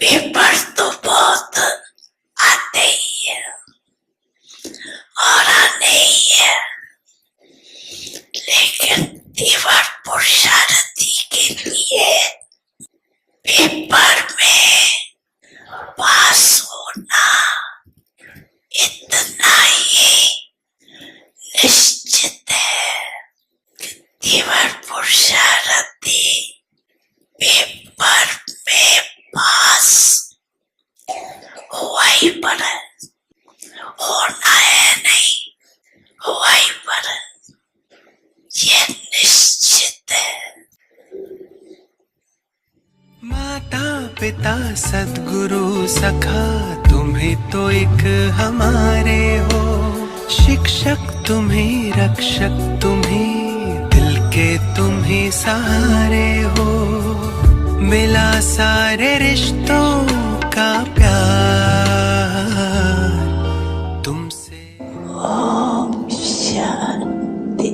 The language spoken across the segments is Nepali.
पेपर तो बहुत आते ही है और आने ही है, लेकिन दीवार पुरुषार्थी के लिए पेपर में पास होना इतना ही निश्चित है। दीवार पुरुषार्थी पेपर में पास हुआ ही पर है, होना है नहीं, हुआ ही पर है, ये निश्चित है। माता पिता सद्गुरु सखा तुम्हें तो एक हमारे हो, शिक्षक तुम्हें रक्षक तुम्हें दिल के तुम्हें सहारे हो, मिला सारे रिश्तों का प्यार तुमसे। ओम शांति।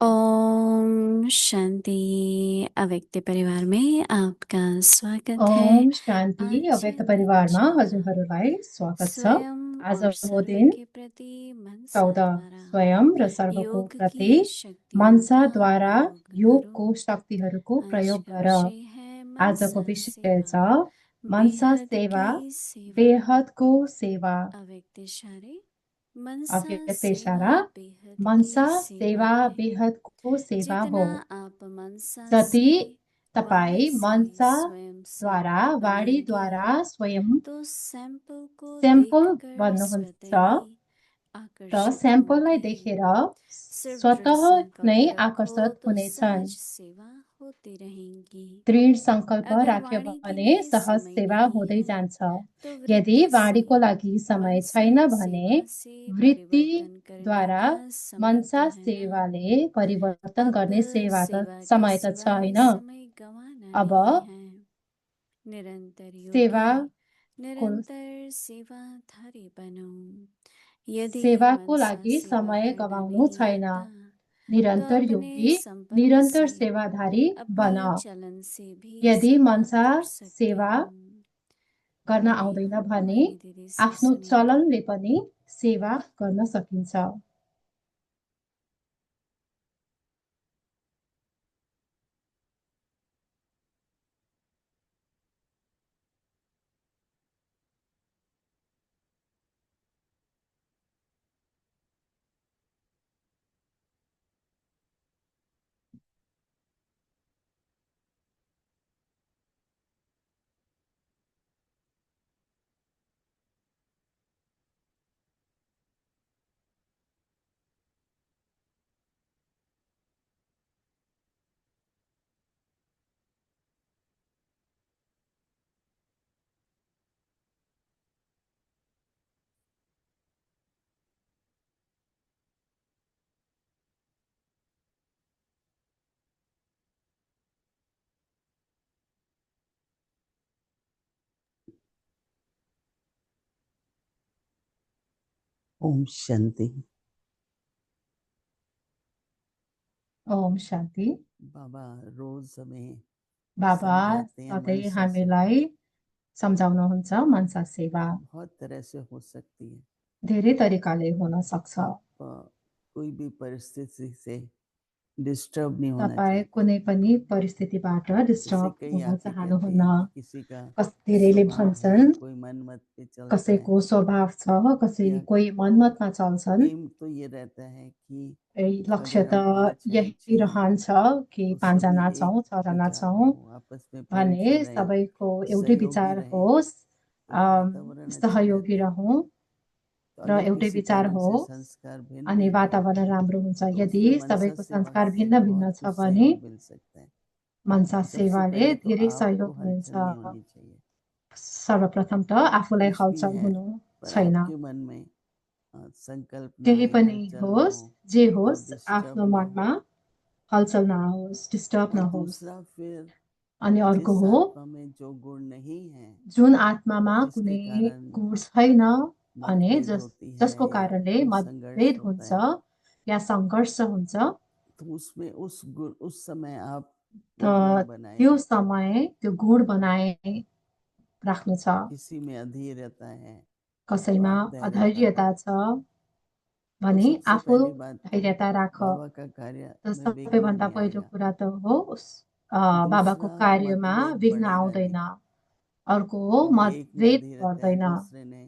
ओम शांति। अव्यक्त परिवार में आपका स्वागत है। ओम शान्ति आज अव्यक्त दिन परिवारमा 14 हजुरहरूलाई स्वागत छ। स्वयं आज और हो सर्व दिन के प्रति मनसा 14 द्वारा स्वयं र सर्वको योग प्रति की शक्तियों का मनसाद्वारा प्रयोग योगको करो। शक्तिहरूको आज प्रयोग का गर। विषय है आजको मनसा विषय छ सेवा, मनसा बेहद सेवा, की सेवा। बेहदको सेवा। अव्यक्त इशारे मनसा अव्यक्त सेवा इशारा बेहद मनसा की सेवा है। बेहदको सेवा हो। जितना आप मनसा जति से तपाईँ वाणी से स्वयं मनसाद्वारा सैंपल वाणीद्वारा बनाएंगे स्वयं तो सैंपल को स्याम्पल देखकर स्वतः बन्नुहुन्छ ही र आकर्षित स्याम्पललाई होंगे। देखेर सिर्फ दृढ़ स्वतः नै संकल्प रखो आकर्षित तो हुनेछन्। सहज सेवा होती रहेगी। दृढ संकल्प अगर राख्यो वाणी के भने लिए सहज समय सेवा नहीं हुँदै है जान्छ। तो यदि वृत्ति वाणीको से लागि समय मनसा छैन भने सेवा से परिवर्तन करने वृत्तिद्वारा का समय तो मनसा है ना। सेवाले परिवर्तन अब गर्ने सेवा के समय त सिवा छैन। समय गंवाना अब नहीं है। निरंतर सेवाको योगी निरंतर सेवाधारी बनो। यदि सेवाको मनसा लागि सेवा समय करना गवाउनु नहीं छैन। आता तो निरन्तर अपने योगी संपर्क निरन्तर से सेवाधारी बन। अपने चलन से भी यदि सेवा मनसा कर सकते सेवा हो। गर्न बड़े आउँदैन हम भने वाणी दीदी से आफ्नो सुनेंगे। चलनले पनि सेवा गर्न सकिन्छ। ओम शांति। ओम शान्ति। बाबा रोज हमें बाबा समझाते हैं सधैँ मनसा हामीलाई सम्झाउनुहुन्छ मनसा सेवा बहुत तरह से हो सकती है। धेरै तरिकाले हुन सक्छ। आप कोई भी परिस्थिति से डिस्टर्ब नहीं होना तपाईँ चाहते। कुनै पनि परिस्थितिबाट जैसे डिस्टर्ब कई हुन आके कहते चाहनुहुन्न। हैं कि किसी का धेरैले स्वभाव भन्छन् है, कोई मन मत पे चलता है। कसैको स्वभाव छ, या कोही मनमतमा चल्छन्। एम तो ये रहता है कि लक्ष्य अगर त हम 5 हैं, यही 6 हैं रहन्छ कि तो 5 सभी जना एक छौँ, 6 जना विचार छौँ हो, आपस में प्रेम भने से रहें, सबैको एउटै सहयोगी विचार रहें, होस्, तो वातावरण अच्छा सहयोगी रहता है। रहौँ तो र अगर एउटै किसी विचार कारण से होस् संस्कार अनि भिन्न है वातावरण राम्रो हुन्छ। तो यदि उसमें मनसा सबैको सेवा संस्कार से भिन्न भिन्न बहुत छ कुछ भने सहयोग मिल सकता है। मनसा सबसे सेवाले पहले तो धेरै आपको सहयोग मिल्छ। हलचल नहीं होनी चाहिए। सर्वप्रथम त आफूलाई कुछ भी हलचल है हुनु पर छैन। आपके मन में संकल्प ना केही आए, पनि हलचल ना होस्, हो जे और होस्, आफ्नो डिस्टर्ब ना मनमा हो। हलचल नहोस्, डिस्टर्ब और नहोस्। दूसरा फिर अनि अर्को जिस हो, आत्मा में जो गुण नहीं है, जुन आत्मामा जिसके कुनै कारण गुण छैन भने मतभेद होती है जसको या कारणले कोई संघर्ष मतभेद होता है, हुन्छ या सङ्घर्ष हुन्छ, तो उसमें उस गुण उस समय आप त वो गुण बनाए। त्यो समय त्यो गुण बनाए राख्नु छ। किसी में अधीरता है तो कसैमा आप धैर्यता अधैर्यता हो। छ तो भने सबसे आफू पहली बात तो धैर्यता राख। बाबा का कार्य त में विघ्न सबैभन्दा नहीं पहिलो आएगा। कुरा त हो बाबाको दूसरा कार्यमा मतभेद विघ्न बढ़ेगा आउँदैन। नहीं, अर्को हो क्योंकि एक में मतभेद अधीरता है, बढ्दैन। दूसरे ने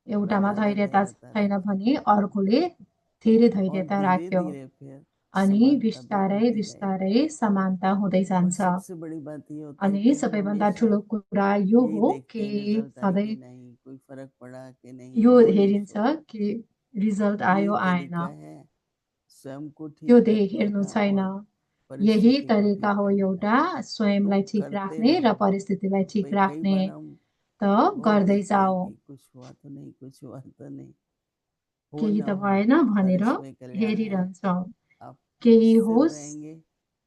एउटामा लगातार धैर्यता धैर्यता छैन रखी भने अर्कोले धेरै और धैर्यता धीरे राख्यो धीरे फिर अनि समानता भी बिस्तारै बढ़ती जाएगी। बिस्तारै समानता हुँदै और जान्छ। सबसे बड़ी बात ये होती है अनि कि हम सबैभन्दा हमेशा ठुलो कुरा यो यही हो देखते कि हैं रिजल्ट आए सधैँ कि नहीं, कोई फर्क पड़ा कि नहीं, यो वो नहीं हेरिन्छ सोचते। कि रिजल्ट यही आयो आएन, तरीका है स्वयं को त्यो ठीक रखने हेर्नु का छैन। और यही परिस्थिति को तरिका ठीक हो करने का। एउटा तो स्वयंलाई ठिक करते राख्ने र रहो। परिस्थितिलाई ठिक भाई कई राख्ने। बार हम त बहुत गर्दै देखते हैं जाऊ, कि कुछ हुआ तो नहीं, कुछ हुआ तो नहीं, हो केही ना त हो भएन पर भनेर इसमें कल्याण है। हेरिरहन्छौँ। आप केही स्थिर होस् रहेंगे,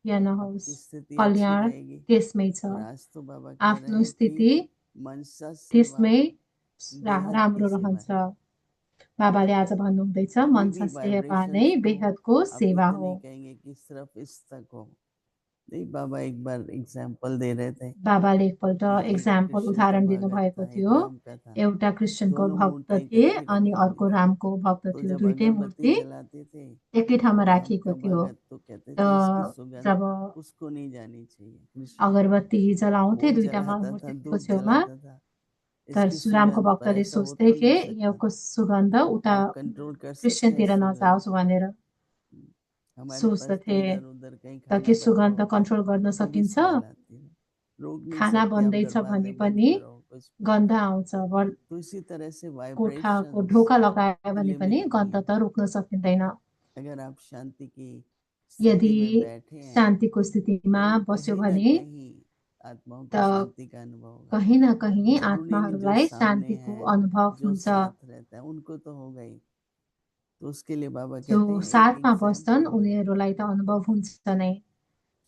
या आपकी नहोस्, स्थिति अच्छी कल्याण रहेगी। त्यसमै छ। और आज तो बाबा कह रहे आफ्नो हैं कि स्थिति मनसा सेवा त्यसमै बेहद की राम्रो सेवा रहन्छ। है। बाबाले आज भन्नुहुँदैछ कोई मनसा भी सेवा नै vibrations को बेहदको आप सेवा इतने हो। नहीं कहेंगे कि सिर्फ इस तक हो। नहीं, बाबा एक बार एग्जाम्पल दे रहे थे बाबाले एकपल्ट कि एक एक्जाम्पल कृष्ण का उदाहरण भगत दिनुभएको था, एक थियो। राम का था। एउटा कृष्णको दोनों भक्त मूर्ति थिए इकट्ठी अनि रखी अर्को हुई थी। रामको भक्त तो थियो। जब दुईटै अगरबत्ती मूर्ति जलाते थे, एकै ठाउँमा राम राखिएको का थियो। भगत तो कहते त थे इसकी सुगंध जब उसको नहीं जानी चाहिए, कृष्ण अगरबत्ती जलाउँथे वो दुईटा जलाता था, मूर्तिको धूप छेउमा, जलाता था, तर इसकी रामको सुगंध पर भक्तले ऐसा हो सोच्थे तो कि नहीं सकता। योको सुगन्ध उता आप कंट्रोल कर सकते हैं क्रिस्चियनतिर सुगंध नजाओस् को। भनेर हमारे पास तो सोच्दथे। इधर उधर कहीं त खाना के बन रहा सुगन्ध होता है, कन्ट्रोल गर्न तभी सकिन्छ? स्मेल आती है। रोक नहीं खाना सकते, आप बन्दैछ भने दरवाजे बंद पनि करो कुछ। गन्ध आउँछ। तो इसी तरह से कोठाको वाइब्रेशंस ढोका लगायो भने पनि लिमिट नहीं गन्ध है। त रोक्न सकिँदैन। अगर आप शांति की यदि स्थिति में बैठे हैं शान्तिको स्थितिमा तो बस्यो कहीं ना भने कहीं आत्माओं को त शांति का अनुभव होगा। कहीँ न कहीँ जरूरी नहीं जो आत्माहरूलाई सामने शान्तिको है, अनुभव जो हुन्छ। साथ रहता है उनको तो होगा ही। तो उसके लिए बाबा जो कहते हैं एक साथमा बस्छन् एग्जाम्पल बनो उनीहरूलाई त अनुभव हुन्छ नै।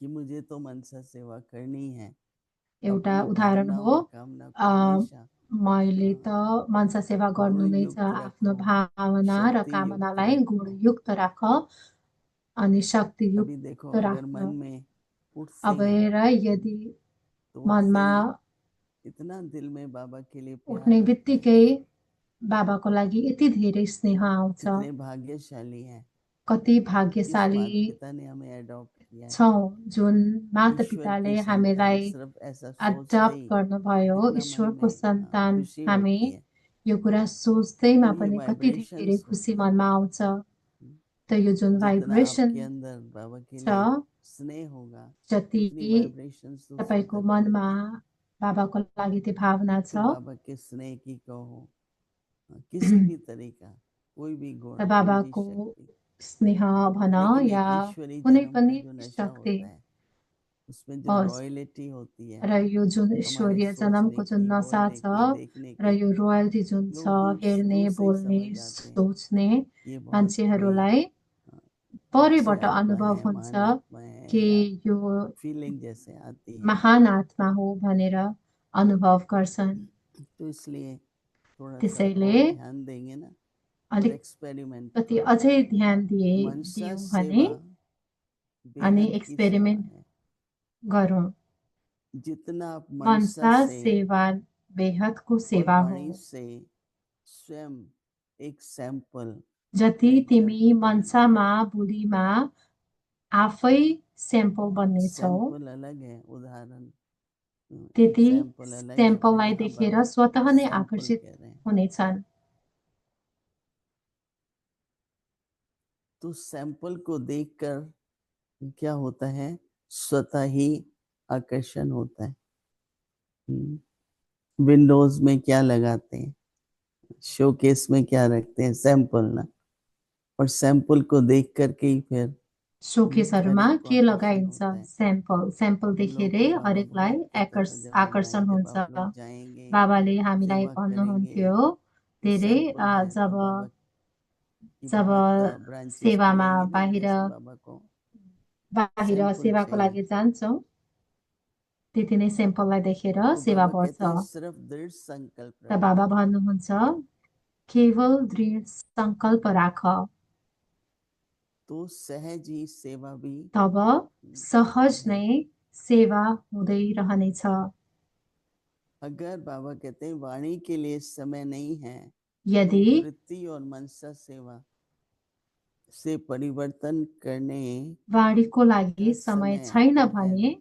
कि मुझे तो मनसा सेवा करनी है, एउटा अपनी उदाहरण भावना हो, और कामना को अ, हमेशा मैले त मनसा सेवा गर्नु गुण नै छ। युक्त आफ्नो रखो, भावना र शक्ति युक्त कामनालाई रखो। गुणयुक्त राख अनि अभी देखो शक्तियुक्त अगर राख। मन में उठते अब हैं हेर, यदि तो उठते मनमा ही इतना दिल में बाबा के लिए उठ्ने प्यार आता है, बित्तिकै बाबाको लागि यति धेरै स्नेह आउँछ। कितने भाग्यशाली हैं। कति किस भाग्यशाली माता पिता ने हमें एडॉप्ट किया है। छौँ जुन ईश्वर मातापिताले की संतान हामीलाई सिर्फ ऐसा सोचते एडप्ट ही गर्नुभयो। कितना मन ईश्वरको में सन्तान खुशी हामी, होती है। यो कुरा तो सोच्दैमा ये पनि कति धेरै वाइब्रेशंस खुसी होते हैं। मनमा आउँछ। त यो जुन जितना भाइब्रेसन आपके अंदर बाबा के छ, लिए स्नेह होगा, जति उतनी वाइब्रेशंस दूसरों तपाईँको तक मनमा होगी। बाबाको लागि त्यो भावना तो छ, बाबा के स्नेह की कहो, किसी भी तरीका, कोई भी गुण, त कोई भी बाबाको शक्ति, स्नेह भन लेकिन या एक ईश्वरी कुनै जन्म का पनि जो नशा शक्ति होता है, उसमें जो होस्। रॉयल्टी होती है, र यो जुन हमारे ईश्वरीय सोचने जन्मको जुन की, नसा बोलने छ की, देखने र की, यो रोयल्टी जुन छ, लोग दूर हेर्ने, दूर से ही बोल्ने, समझ जाते हैं सोच्ने ये बहुत कोई मान्छेहरूलाई अच्छी परैबाट आत्मा अनुभव है, हुन्छ महान आत्मा है, कि या यो फीलिंग जैसे आती है। महान आत्मा हो भनेर अनुभव गर्छन्। तो इसलिए थोड़ा सा त्यसैले और ध्यान देंगे ना और एक्सपेरिमेंट अलिकति करो। अझै ध्यान मनसा दियौँ भने सेवा अनि बेहद की सेवा एक्सपेरिमेन्ट है। गरौँ। जितना आप मनसा मनसा से सेवा बेहदको और सेवा हो। वाणी से स्वयं एक सैंपल जति या तिमी एग्जाम्पल बनेंगे। मनसामा बुढीमा आफै स्याम्पल बन्नेछौ, सैंपल अलग है, उदाहरण त्यति एग्जाम्पल अलग है, पर स्याम्पललाई यहाँ देखेर बाबा स्वतः नै सैंपल आकर्षित कह रहे हैं। हुनेछन्। तो सैंपल को देखकर क्या होता है, स्वतः ही आकर्षण होता है। विंडोज में क्या लगाते हैं, शोकेस में क्या रखते हैं, सैंपल ना, और सैंपल को देख करके ही फिर हर सोकेसहरूमा एक को के आकर्षण लगाइन्छ? होता है। स्याम्पल। स्याम्पल हम लोगों देखेरै को बाबा हरेकलाई बहुत कहता था जब हम आए आकर्षण जब हुन्छ। आप लोग जाएंगे, बाबाले हामीलाई सेवा करेंगे, भन्नुहुन्थ्यो तो धेरै, सैंपल है जब तो बाबा की जब बहुत ब्रांचेस सेवामा खुलेंगी ना, बाहिर जैसे बाबा को बाहिर सैंपल सेवाको चाहिए। लागि जान्छौँ, त्यति नै स्याम्पललाई देखेर तो सेवा बाबा कहते बढ्छ। हैं सिर्फ दृढ़ संकल्प त रखो, बाबा भन्नुहुन्छ केवल दृढ सङ्कल्प राख, तो सहज ही सेवा भी तब सहज नै रहेगी। सेवा हुँदै रहनेछ। अगर बाबा कहते हैं वाणी के लिए समय नहीं है, तो यदि वृत्ति और मनसा सेवा से परिवर्तन करने वाणीको लागि का समय समय छैन तो है भने नहीं।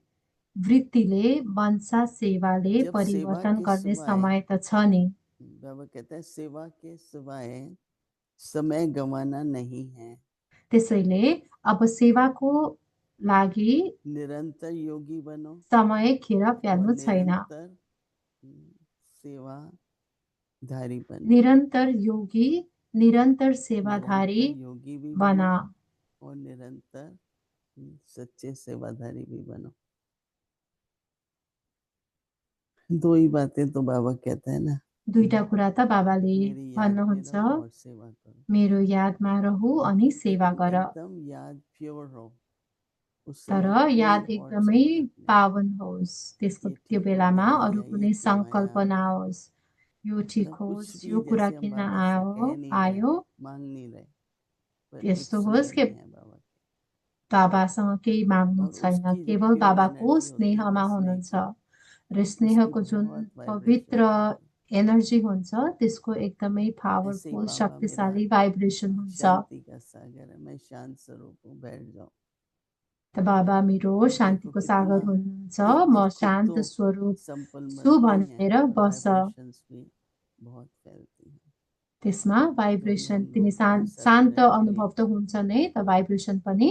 वृत्तिले मनसा सेवाले जब सेवा परिवर्तन के गर्ने सिवाय, समय त छ नि। बाबा कहता है सेवा के सिवाय समय गंवाना नहीं है। त्यसैले अब सेवाको लागि निरंतर योगी बनो समय खेर और फ्याल्नु छैन। निरंतर सेवाधारी बनो। निरन्तर योगी, निरन्तर सेवाधारी निरंतर योगी भी बन। बनो और निरंतर सच्चे सेवाधारी भी बनो। दो ही बातें तो बाबा कहता है ना, दुईटा कुरा त बाबाले मेरी याद में भन्नुहुन्छ, रहो और सेवा करो। मेरो यादमा रहु अनि सेवा लेकिन गर। एकदम याद प्योर हो, उस तर समय कोई याद और एकदमै संकल्प नहीं पावन होस्, त्यसको कि त्यो ठीक हो बेलामा गया अरू या ये कुनै क्यों सङ्कल्प आया, नहोस्। यो ठिक मतलब होस्, कुछ भी यो कुरा जैसे हम किन बाबा से कह नहीं रहे, आयो, मांग नहीं रहे, पर एक यस्तो होस् स्नेह कि में है बाबा के, बाबासँग केही माग्नु और छैन, उसकी जो केवल प्योर बाबाको एनर्जी होती है स्नेहमा ना स्नेह हुनुहुन्छ। की, र उसकी स्नेहको जुन बहुत वाइब्रेशन पवित्र होती है। एनर्जी हुन्छ त्यसको एकदमै ऐसे ही पावरफुल बाबा मेरा शक्तिशाली भाइब्रेसन हुन्छ। शांति का सागर है, मैं शांत स्वरूप हूँ, बैठ जाओ। त बाबा मेरो अब देखो शान्तिको कितना, सागर हुनुहुन्छ, बिल्कुल म खुद शान्त तो स्वरूप संपल छु बनते ही हैं, भनेर पर बस। वाइब्रेशंस भी बहुत फैलती हैं। त्यसमा तो अभी भाइब्रेसन हम तिमी लोग और शान्त सत्संग के लिए अनुभव त हुन्छ नै, त भाइब्रेसन पनि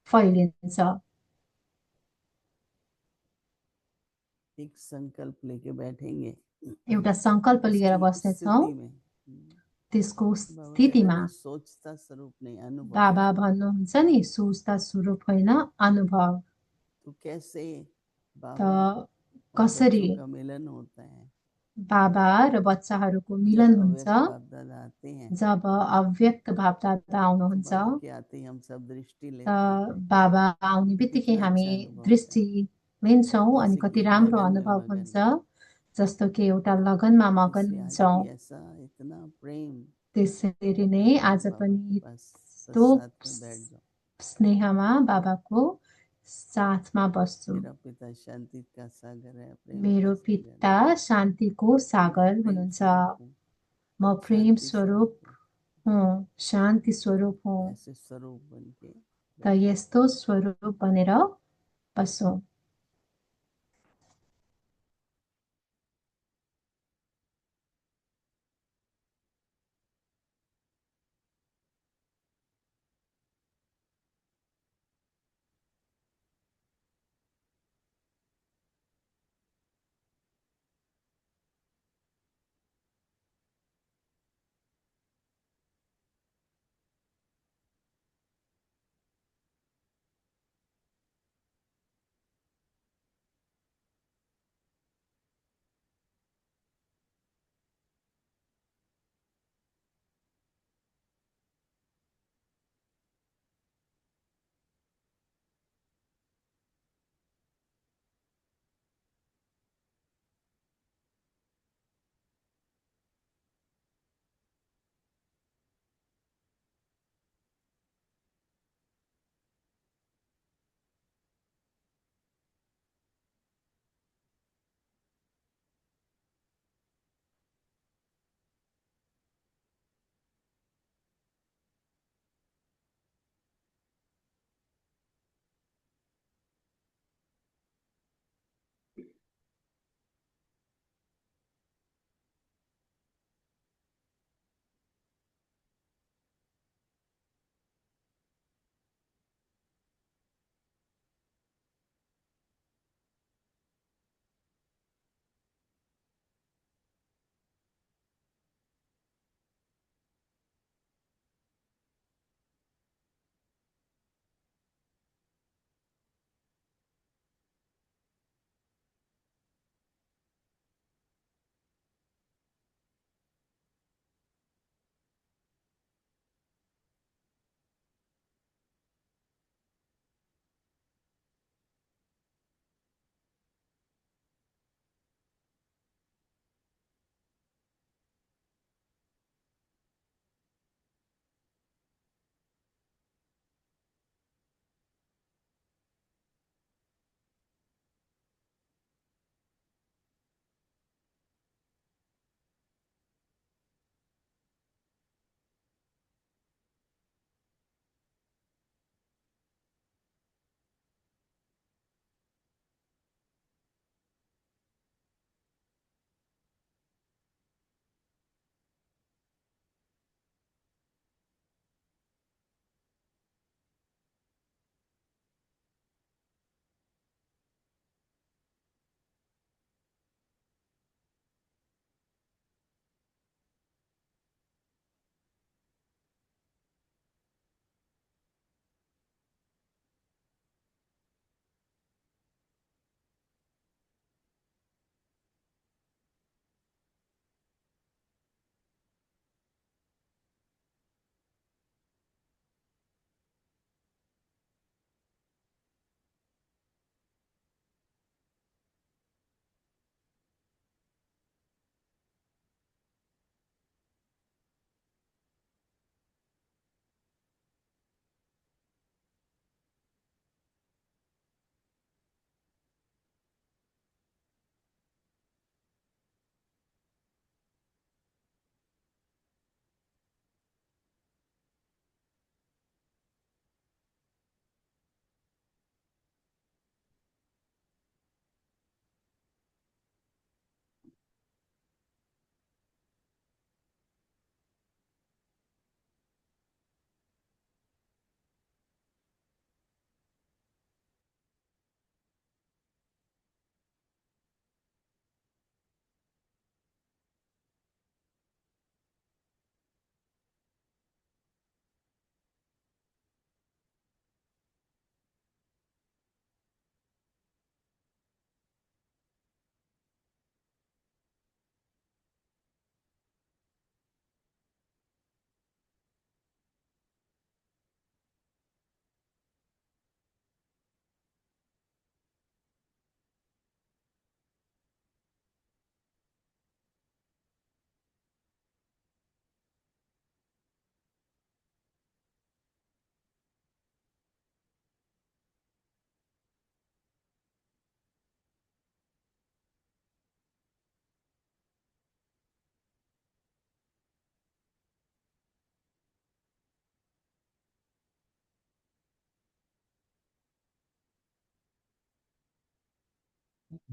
फैलिन्छ। एक संकल्प लेके बैठेंगे एउटा सङ्कल्प लिएर उसकी बस्नेछौँ। स्थिति में। त्यसको बाबा कह रहे स्थितिमा ना, सोचता स्वरूप नहीं, अनुभव। बाबा भन्नुहुन्छ नि, सोच्दा स्वरूप होइन अनुभव। तो कैसे त बाबा और कसरी बच्चों का मिलन होता है बाबा र बच्चाहरूको जब मिलन हुन्छ, अव्यक्त बाप दादा आते हैं। जब अव्यक्त बापदादा तो आउनुहुन्छ। बाबा के आते ही हम सब दृष्टि त लेते हैं, बाबा आउने तो बित्तिकै कितना हामी अच्छा अनुभव होता दृष्टि है। लिन्छौँ, अनि जैसे कि कति एक राम्रो लगन में अनुभव मगन हुन्छ। है। जस्तो कि एउटा लगनमा मगन इसलिए आज हुन्छौँ। भी ऐसा इतना प्रेम, त्यसरी नै बैठ जाओ आज बाबा के पनि पास, बस यस्तो साथ में बैठ जाओ। स्नेहमा बाबाको साथमा बस्छु। मेरा पिता शांति का सागर है, प्रेम का मेरो सागर है। पिता शान्तिको मैं सागर प्रेम हुनुहुन्छ। स्वरूप हूँ, म प्रेम शांति स्वरूप स्वरूप हूँ। हुँ, शान्ति स्वरूप हुँ। ऐसे स्वरूप बन के त बैठो। यस्तो स्वरूप बनेर बसौँ।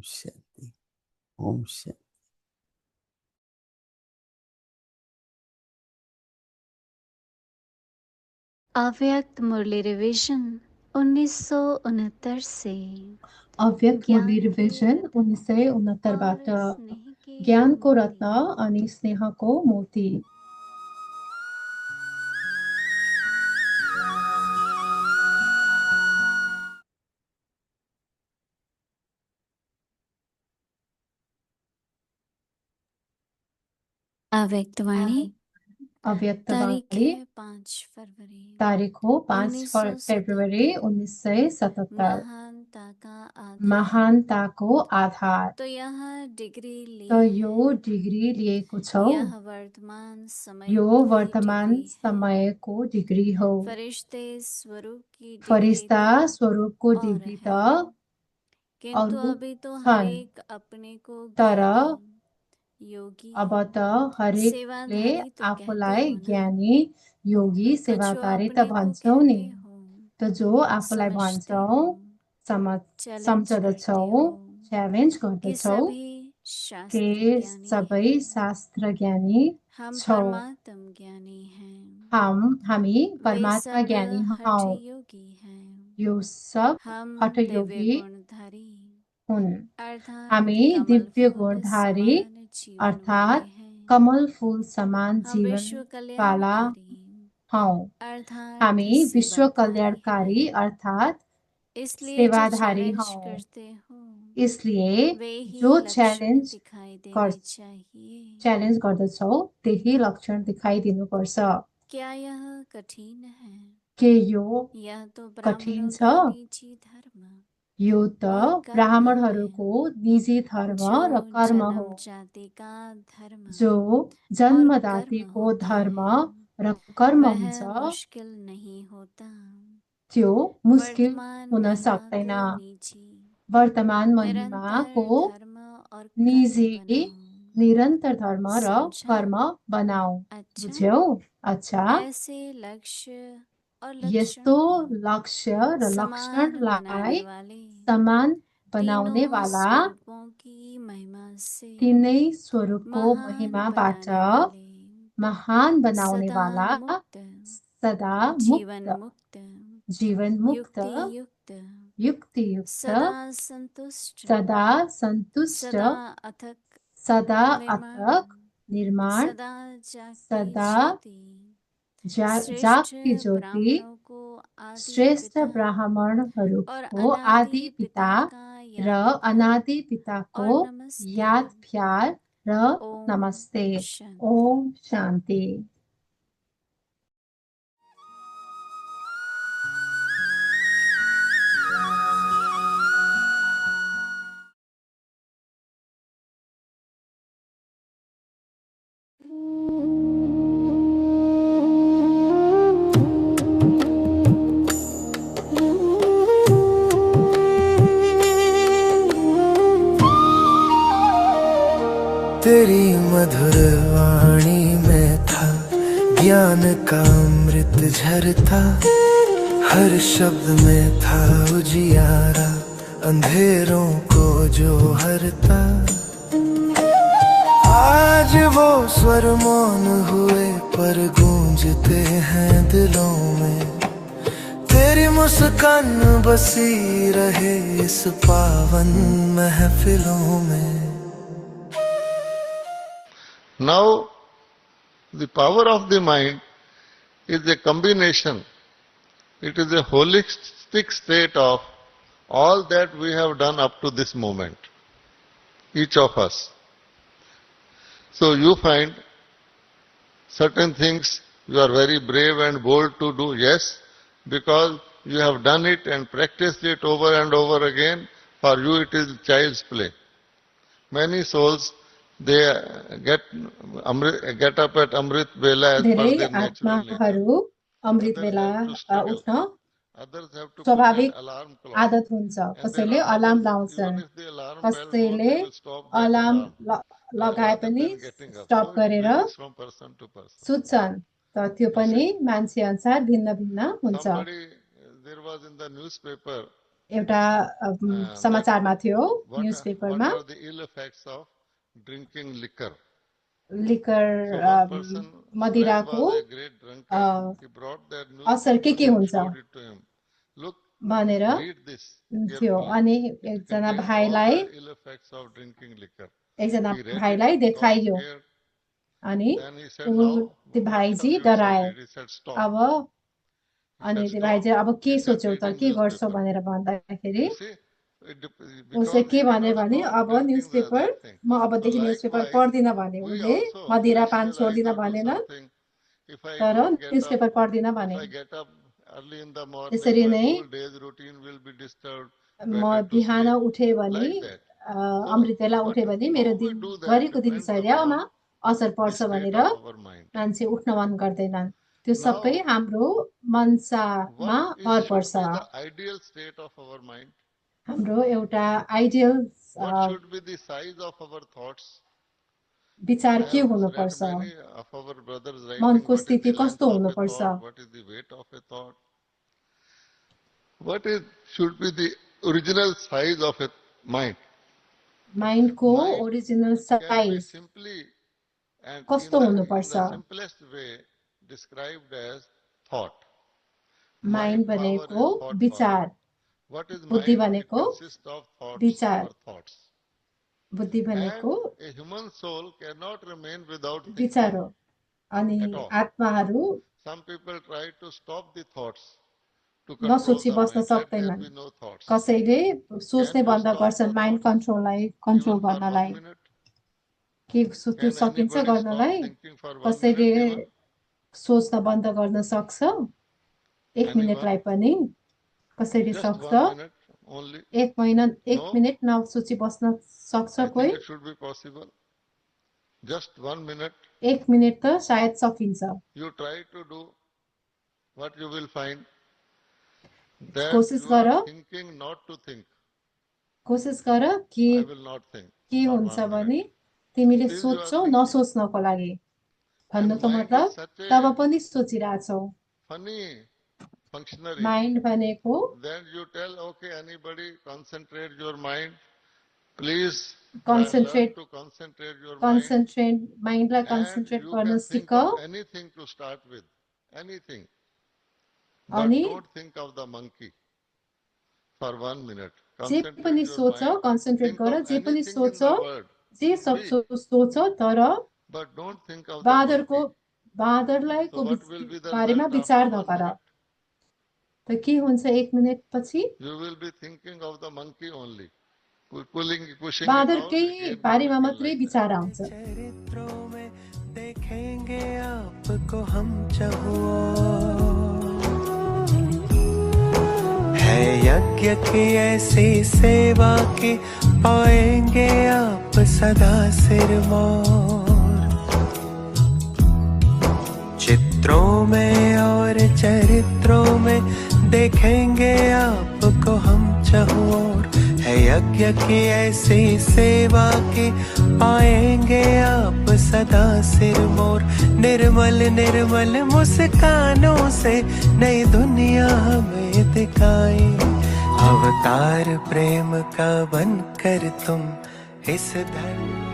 शांति, ओम शांति। अव्यक्त मुरली रिवीजन 1969 से अव्यक्त ज्ञान मुरली के रिभिजन रत्न 1969 और बाट स्नेह के ज्ञानको मोती। रत्न अनि स्नेहको मोती। अव्यक्त वाणी अव्यक्त तारीख वाणी है 5 फरवरी तारिख हो 5 फेब्रुअरी 1977। 1977। महानता का आधार। महानताको आधार। तो यह डिग्री ली त है। यो डिग्री लिएको छौ। यह वर्तमान समय यो की वर्तमान डिग्री है। समयको डिग्री हो। फरिश्ते स्वरूप की डिग्री फरिस्ता तो स्वरूपको और डिग्री है, त किंतु अरू अभी तो छन्। हरेक अपने को तर ज्ञानी योगी अब त हरेकले सेवाधारी तो कहते आफूलाई हो ना। ज्ञानी योगी तो जो सेवाधारी त अपने को भन्छौ नि। कहते हो, त जो आफूलाई समझते भन्छौ, हो, चैलेंज सम्झदछौ, करते हो च्यालेन्ज कि गर्दछौ सभी शास्त्र के ज्ञानी सबै हैं, शास्त्र ज्ञानी हम छौ। परमात्म ज्ञानी हैं, हामी वे परमात्मा सब ज्ञानी हठ हौ। योगी हैं, यो सब हम दिव्य हठयोगी गुणधारी हुन्। अर्थात हामी कमल दिव्य फूल गुणधारी समान जीवन वाले अर्थात हैं। कमल फूल समान हम जीवन विश्व वाला कल्याणकारी हौ। अर्थात हामी विश्व सेवाधारी कल्याणकारी हैं। अर्थात इसलिए जो सेवाधारी चैलेंज हौ। करते हो इसलिए वे ही जो लक्षण दिखाई देने चाहिए। च्यालेन्ज गर्दछौ त्यही लक्षण दिखाइदिनुपर्छ। क्या यह कठिन है? के यो यह तो कठिन ब्राह्मणों छ? का निजी धर्म यो त और कर्म ब्राह्मणहरूको निजी धर्म जो र कर्म हो। जन्म जाति का धर्म जो और कर्म जन्मदातीको होता धर्म है, र कर्म वह हुन्छ, मुश्किल नहीं होता। त्यो मुस्किल वर्तमान हुन महिमा सक्दैन। को निजी वर्तमान निरंतर महिमाको धर्म और कर्म निजी बनाओ। निरन्तर धर्म र समझा? कर्म बनाऊ। अच्छा, बुझ्यौ? अच्छा, ऐसे लक्ष्य और यस्तो लक्षण को लक्ष्य र समान बनाने लक्षणलाई वाले समान बनाउने तीनों वाला स्वरूपों की महिमा से तीनै स्वरूपको महान महिमाबाट बनाने वाले महान बनाउने सदा वाला मुक्त सदा जीवन मुक्त मुक्त जीवन मुक्त युक्ति युक्त युक्तियुक्त सदा संतुष्ट सदा सन्तुष्ट सदा अथक सदा निर्माण अथक निर्माण सदा जागती सदा ज्योति श्रेष्ठ जागती ज्योति ब्राह्मणों को आदि श्रेष्ठ पिता और ब्राह्मणहरूको अनादि आदि पिता पिता का र याद प्यार अनादि और पिताको नमस्ते। याद प्यार र ओम नमस्ते। शांति। ओम शान्ति। तेरी मधुर वाणी में था ज्ञान का अमृत झरता, हर शब्द में था उजियारा अंधेरों को जो हरता। आज वो स्वर मौन हुए पर गूंजते हैं दिलों में, तेरी मुस्कान बसी रहे इस पावन महफिलों में। Now, the power of the mind is a combination. It is a holistic state of all that we have done up to this moment, each of us. So you find certain things you are very brave and bold to do, yes, because you have done it and practiced it over and over again. For you it is child's play. Many souls, they get up at Amrit Bela as per धेरै their natural nature. आत्माहरू Amrit Others बेला have to study. उठ्न Others have to put an स्वाभाविक alarm clock. आदत हुन्छ। And there कसैले are अलार्म others, लाउँछन्, even if the alarm bell goes, कसैले they will stop that alarm alarm लगाए rather पनि than getting up. Stop So it गरेर varies from person to person. सुत्छन्। त त्यो You पनि see, मान्छे अनुसार भिन्न भिन्न हुन्छ। somebody, there was in the newspaper एउटा समाचारमा थियो what न्युजपेपरमा are the ill effects of drinking liquor? Liquor So one person, friend मदिराको was a great drunkard. He brought that असर newspaper के and हुन्छ showed it to him. Look, भनेर read this थियो carefully. अनि It एकजना contains all भाइलाई the ill effects of drinking liquor. एकजना He read it, भाइलाई got देखाइयो scared. अनि Then he said, ऊ now, त्यो what भाइजी have you डराए decided? He said, stop. अब He अनि said, त्यो stop. भाइजी अब के He said, सोच्यौ त reading के गर्छौ newspaper. भनेर भन्दाखेरि You see, उसले because के he भन्यो cannot भने stop अब drinking न्युजपेपर that thing. म So अबदेखि न्युजपेपर likewise, पढ्दिन भने we उसले also मदिरा पान rationalize छोड्दिन or do भनेन something. If I तर don't get up, न्युजपेपर पढ्दिन if भन्यो I get up early in the morning, त्यसरी my नै whole day's routine will be disturbed. म Better to बिहान sleep. उठे भने Like that. So, अमृत बेला but उठे भने मेरो how we दिन do that भरिको depends दिनचर्यामा upon असर the पर्छ state भनेर of our mind. मान्छे उठ्न मन गर्दैनन् त्यो सबै Now, हाम्रो what मनसामा भर should पर्छ be the ideal state of our mind? हाम्रो एउटा ideal What should be the size of our thoughts? विचार I के have read हुनुपर्छ many of our brothers writing मनको what is स्थिति the length कस्तो of a हुनुपर्छ thought, what is the weight of a thought, should be the original size of a mind. माइन्डको Mind original can be size simply and कस्तो in हुनुपर्छ the simplest way described as thought. Mind Mind power भनेको is thought power. विचार What is बुद्धि mind? It भनेको consists of thoughts, विचार our thoughts. बुद्धि And भनेको a human soul cannot remain without विचार thinking हो अनि at all. आत्माहरू Some people try to stop the thoughts, to control नसोची the बस्न mind. Let there सक्दैनन् be no thoughts. कसैले सोच्नै Can you बन्द stop गर्छन् the माइन्ड thoughts कन्ट्रोललाई कन्ट्रोल even for 1 गर्नलाई minute? के त्यो Can सकिन्छ anybody stop गर्नलाई thinking for 1 कसैले minute even? सोच्न बन्द गर्न सक्छ एक Anyone? मिनटलाई पनि कसैले Just सक्छ 1 minute only? एक No? मिनट नसोची बस्न सक्छ I कोही think it should be possible. Just 1 minute. एक मिनट त सायद सकिन्छ You try to do what you will find that कोसिस you गर are thinking not to think. कोसिस गर कि I will not think के for हुन्छ 1 भने minute. तिमीले Still you are सोध्छौ thinking. नसोच्नको लागि And भन्नुको mind is मतलब such तब a पनि सोचिरहेछौ funny functionary. माइन्ड भनेको Then you tell, okay, anybody concentrate your mind. Please learn concentrate to concentrate your mind. माइन्डलाई And concentrate you गर्न can think sick of anything to start with. Anything. But अनि don't think of the monkey for 1 minute. जे Concentrate पनि your सोच mind. कन्सन्ट्रेट Think गर of जे पनि anything in सोच the world. जे Big. सोच तर But don't think of the बाँदरको monkey. बाँदरलाई So what will be the बारेमा result विचार after 1 नगर minute? त के हुन्छ एक मिनट पछि You will be thinking of the monkey only. Pushing it out. बाँदरकै Again बारेमा you will मात्रै feel like that. विचार आउँछ चरित्रों में देखेंगे आपको हम चाहो है यज्ञ की ऐसी सेवा की पाएंगे आप सदा सिरमौर चित्रों में और चरित्रों में देखेंगे आपको हम चहुओर है यज्ञ की ऐसी सेवा की पाएंगे आप सदा सिरमौर निर्मल निर्मल मुस्कानों से नई दुनिया हमें दिखाए अवतार प्रेम का बनकर तुम इस धरती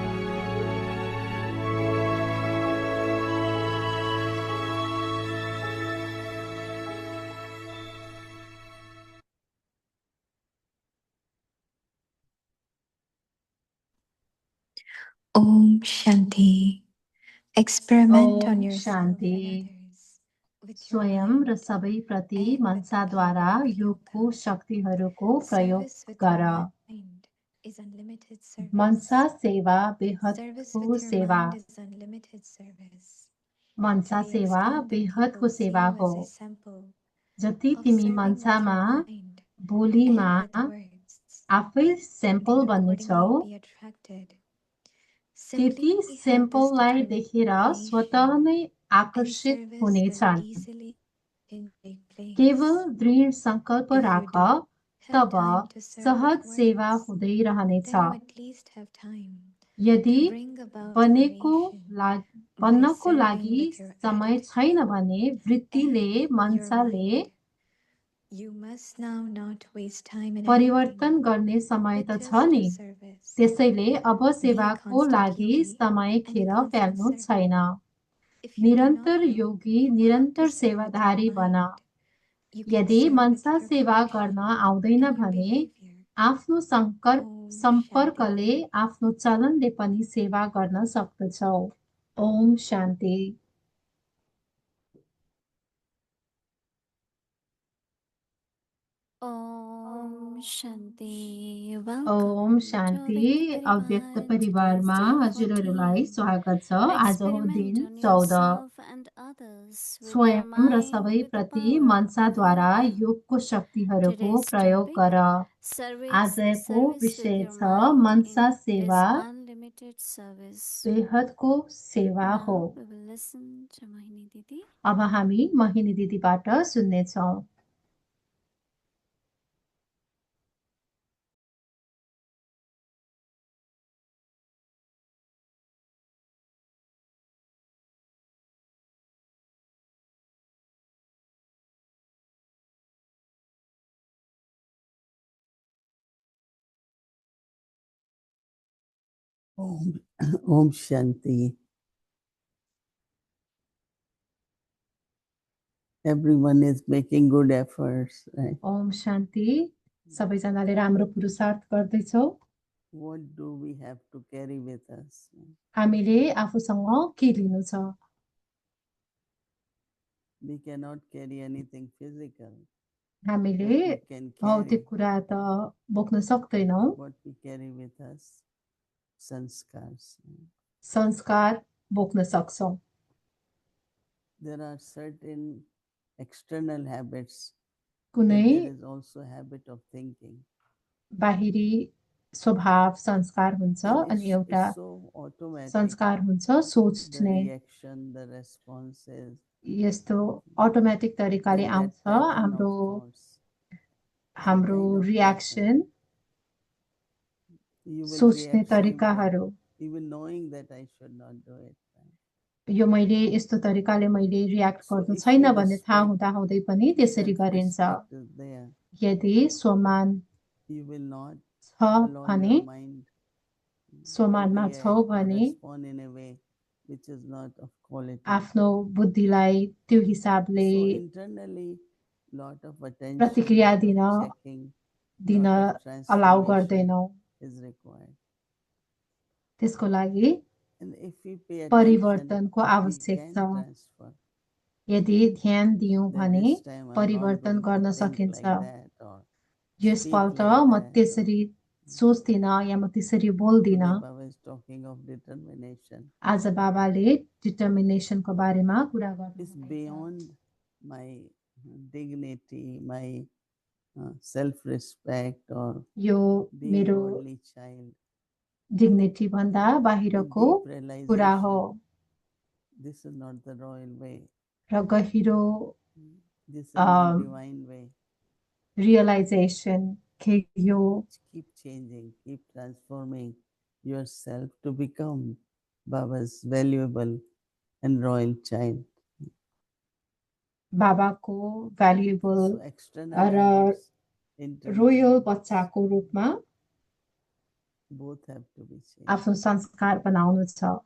Om Shanti. Experiment on Om yourself Shanti and others with your स्वयं mind र सबैप्रति and with the मनसाद्वारा power of योगको yoga. शक्तिहरूको प्रयोग Service with गर your mind is unlimited Mansa service. सेवा Service बेहदको with your सेवा mind is unlimited service. Mansa To the सेवा extent that बेहदको people see सेवा you हो as a sample जति of तिमी serving with मनसामा your mind बोलीमा and with words, आफै they sample would बन्नेछौ accordingly be attracted. त्यति Simply have this सेम्पललाई देखेर स्वतः determination नै and आकर्षित service will हुनेछन् easily take केवल place. दृढ संकल्प If you राख don't have तब time to serve सहज with सेवा words, हुँदै रहनेछ then you at least have time यदि to bring about बनेको formation by बन्नको serving लागि with your समय attitude छैन भने वृत्तिले and your मनसाले mind. You must now not waste time in परिवर्तन anything, गर्ने समय but त छ just नि, do service. त्यसैले अब Be a सेवाको constant लागि yogi समय and a खेर constant फ्याल्नु servant. छैन। If you do निरन्तर not know योगी, how निरन्तर to serve with सेवाधारी your बन। mind, you can यदि serve with मनसा your सेवा body गर्न आउँदैन and your भने behavior. आफ्नो Om सम्पर्कले, Shanti. आफ्नो चलनले पनि सेवा गर्न सक्दछौ। ओम शान्ति। ओम शान्ति। ओम शान्ति। अव्यक्त परिवारमा हजुरहरूलाई स्वागत छ। आज हो दिन 14। स्वयं र सबैप्रति मनसाद्वारा योगको शक्तिहरूको प्रयोग गर। आजको विषय छ मनसा सेवा बेहदको सेवा हो। अब हामी महिनी दिदीबाट सुन्नेछौँ। Om Shanti. Everyone is making good efforts, right? Om शान्ति। सबैजनाले राम्रो पुरुषार्थ गर्दैछौ। What do we have to carry with us? हामीले आफूसँग के लिनु छ? We cannot carry anything physical. हामीले But we can भौतिक carry कुरा त बोक्न सक्दैनौँ। what we carry with us, sanskars. संस्कार बोक्न सक्छौँ। There are certain external habits, but कुनै there is also a habit of thinking. बाहिरी स्वभाव संस्कार हुन्छ And अनि एउटा it's so automatic. संस्कार हुन्छ The सोच्ने। reaction, the responses, यस्तो अटोमेटिक तरिकाले and that आउँछ pattern हाम्रो of thoughts. हाम्रो kind of reaction, You will सोच्ने react same way, तरिकाहरू। even knowing that I should not do it. यो मैले यस्तो तरिकाले मैले रियाक्ट So गर्नु if छैन you भन्ने थाहा respect, हुँदा हुँदै पनि त्यसरी गरिन्छ। self-respect is there. यदि स्वमान You will not छ allow भने, your mind to स्वमानमा react छौ or भने respond in a way which is not of quality. आफ्नो बुद्धिलाई त्यो हिसाबले So internally, lot of attention, प्रतिक्रिया lot दिन of checking, दिन lot of अलाउ transformation गर्दैनौ। is required. त्यसको लागि And if we pay attention, परिवर्तनको we आवश्यक can छ। transfer. यदि ध्यान दियौँ That भने this time I'm not परिवर्तन going to गर्न think सकिन्छ। like that or यसपल्ट speak like म that. त्यसरी सोच्दिन या म त्यसरी बोल्दिन। Today Baba is talking of determination. आज बाबाले डिटर्मिनेसनको बारेमा कुरा It's गर्नुहुँदैछ। beyond my dignity, my self-respect or यो being मेरो godly child. डिग्निटी भन्दा The बाहिरको deep कुरा हो realization, this is not the royal way. र गहिरो This is not divine way. Realisation कि यो Keep changing, keep transforming yourself to become Baba's valuable and royal child. बाबाको भ्यालुएबल So external र habits, internal रोयल habits, बच्चाको रूपमा both have to be changed. आफ्नो संस्कार बनाउनु छ।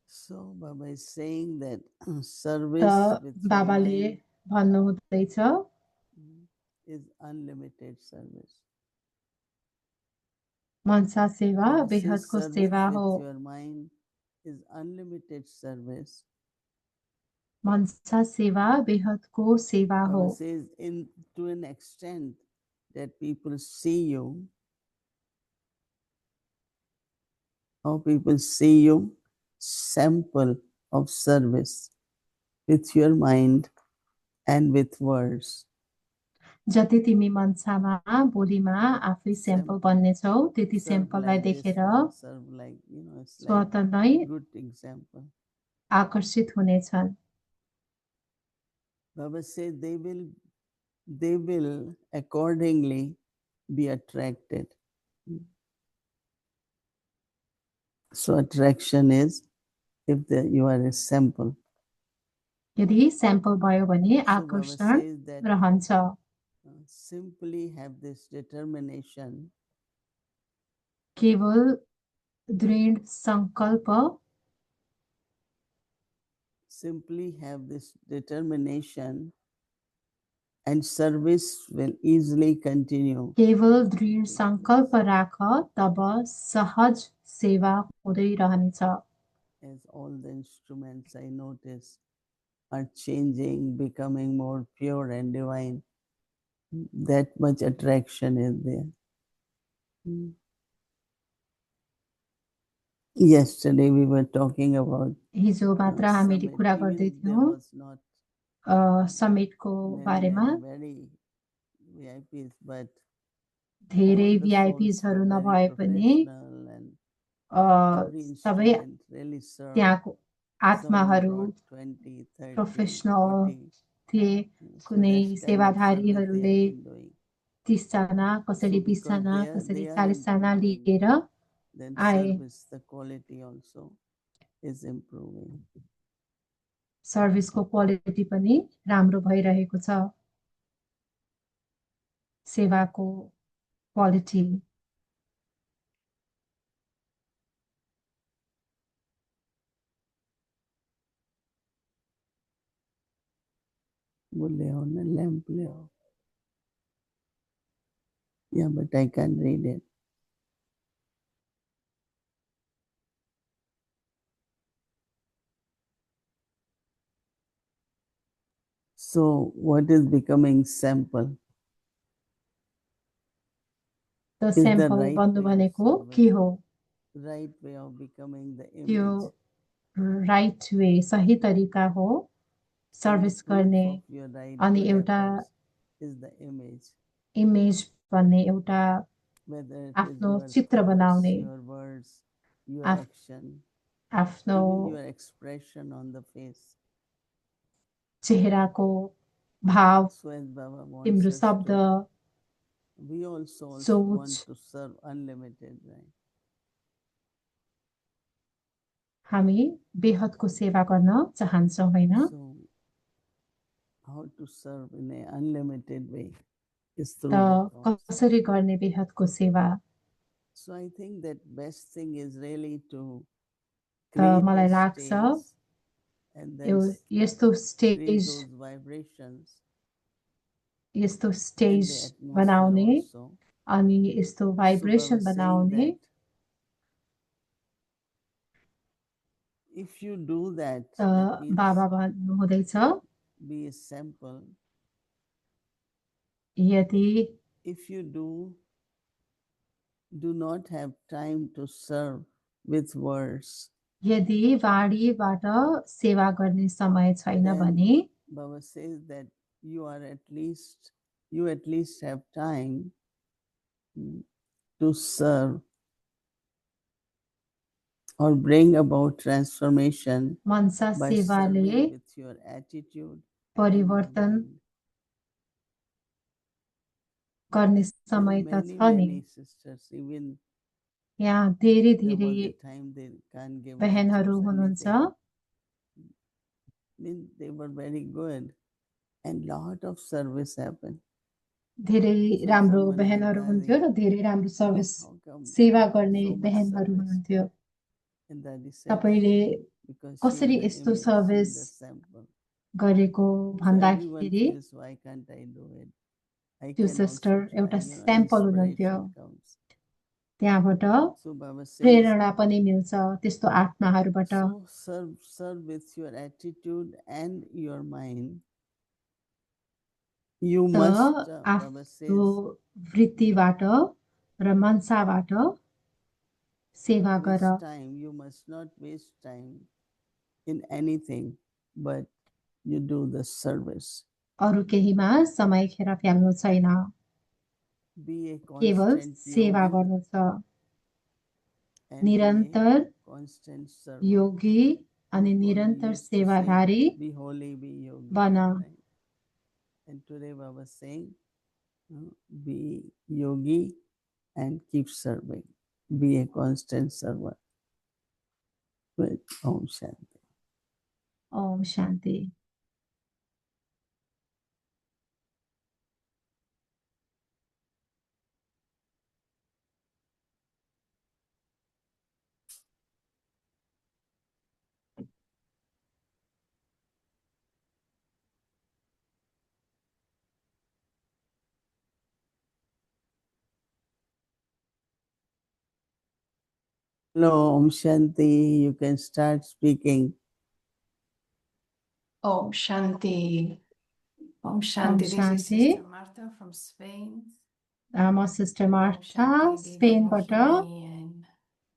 So Baba is saying that त service with your बाबाले mind भन्नुहुँदैछ is unlimited service. मनसा सेवा Baba says बेहदको service सेवा with हो। your mind is unlimited service. मनसा सेवा बेहदको सेवा हो। Baba says to an extent that people see you, how people see you, sample of service with your mind and with words. जति तिमी मनसामा बोलीमा आफै स्याम्पल बन्नेछौ त्यति Serve स्याम्पललाई like this देखेर one, serve like, it's like स्वतः नै good example. आकर्षित हुनेछन्। Baba said they will accordingly be attracted. So attraction is if you are a sample. यदि स्याम्पल भयो भने So Baba आकर्षण says that रहन्छ। simply have this determination केवल दृढ संकल्प, simply have this determination and service will easily continue. केवल दृढ संकल्प राख, तब सहज सेवा हुँदै रहनेछ। As all the instruments I notice are changing, becoming more pure and divine, that much attraction is there. Yesterday we were talking about हिजो मात्र हामीले summit. कुरा गर्दै Even there थियौँ was not समिटको बारेमा। very VIPs, but धेरै all the souls भिआइपिजहरू were नभए very पनि professional and every सबै instrument really served. त्यहाँको Someone आत्माहरू brought 20, 30, प्रोफेसनल 40. थिए। So कुनै that kind of service they सेवाधारीहरूले have been doing. 30 जना, कसैले So 20 because जना, they कसैले are 40 जना improving, लिएर then आए। service, the quality also is improving. सर्भिसको क्वालिटी पनि राम्रो भइरहेको छ। सेवाको क्वालिटी। वो ले आओ ना, लैंप ले आओ। Yeah, but I can't read it. So what is becoming sample? त Is the स्याम्पल right बन्नु way of भनेको service, के हो? right way of becoming the त्यो image. राइट वे, सही तरिका हो And the सर्भिस proof गर्ने। of your right अनि good एउटा efforts is the image. Image भन्ने, एउटा Whether it is आफ्नो your चित्र thoughts, बनाउने, your words, your आफ- action, आफ्नो even your expression on the face. चेहराको भाव, So as Baba wants तिम्रो us शब्द, to, we also want सोच, to serve unlimited, right? हामी बेहदको सेवा गर्न चाहन्छौँ, होइन? So how to serve in an unlimited way is त through the thoughts. कसरी गर्ने बेहदको सेवा? So I think that best thing is really to त create मलाई a लाग्छ stage and then यस्तो create स्टेज, those vibrations यस्तो in स्टेज the atmosphere बनाउने also. अनि यस्तो So Baba भाइब्रेसन saying बनाउने। that if you do that, त that means बाबा भन्नुहुँदैछ be a sample. यदि If you do not have time to serve with words, यदि वाणीबाट सेवा गर्ने समय छैन then भने Baba says that you at least have time to serve or bring about transformation Mansa by सेवाले serving with your attitude and your परिवर्तन mind. गर्ने There समय are त छ नि। many sisters, even यहाँ धेरै there धेरै was a time they can't give बहनहरू lectures, हुनुहुन्छ, anything. Means they were very good and lot of service happened. धेरै So राम्रो someone बहनहरू हुन्थ्यो inquiring, र धेरै राम्रो सर्भिस how come सेवा गर्ने so much बहनहरू service? हुनुहुन्थ्यो। And Daddy said, तपाईँले because she कसरी is the यस्तो image, she service is the sample. गरेको So everyone भन्दाखेरि feels, why can't I do it? I त्यो can सिस्टर also try, एउटा स्याम्पल हुनुहुन्थ्यो। inspiration comes. त्यहाँबाट So Baba says, प्रेरणा पनि मिल्छ त्यस्तो आत्माहरूबाट। so serve with your attitude and your mind. You त must, Baba आफ्नो says, वृत्तिबाट र मनसाबाट सेवा गर। waste time. You must not waste time in anything, but you do the service. अरू केहीमा समय खेर फ्याल्नु छैन, Be a केवल constant सेवा yogi गर्नु छ। and be a निरन्तर constant servant. योगी अनि Before we निरन्तर used to say, सेवाधारी be holy, be yogi. बन। Right? And today Baba is saying, be yogi and keep serving. Be a constant servant. With Om Shanti. Om Shanti. Hello, Om Shanti. You can start speaking. Om Shanti. Om Om Shanti. This is Shanti. Sister Martha from Spain. म sister Om Martha Shanti, Didi स्पेनबाट Mohini and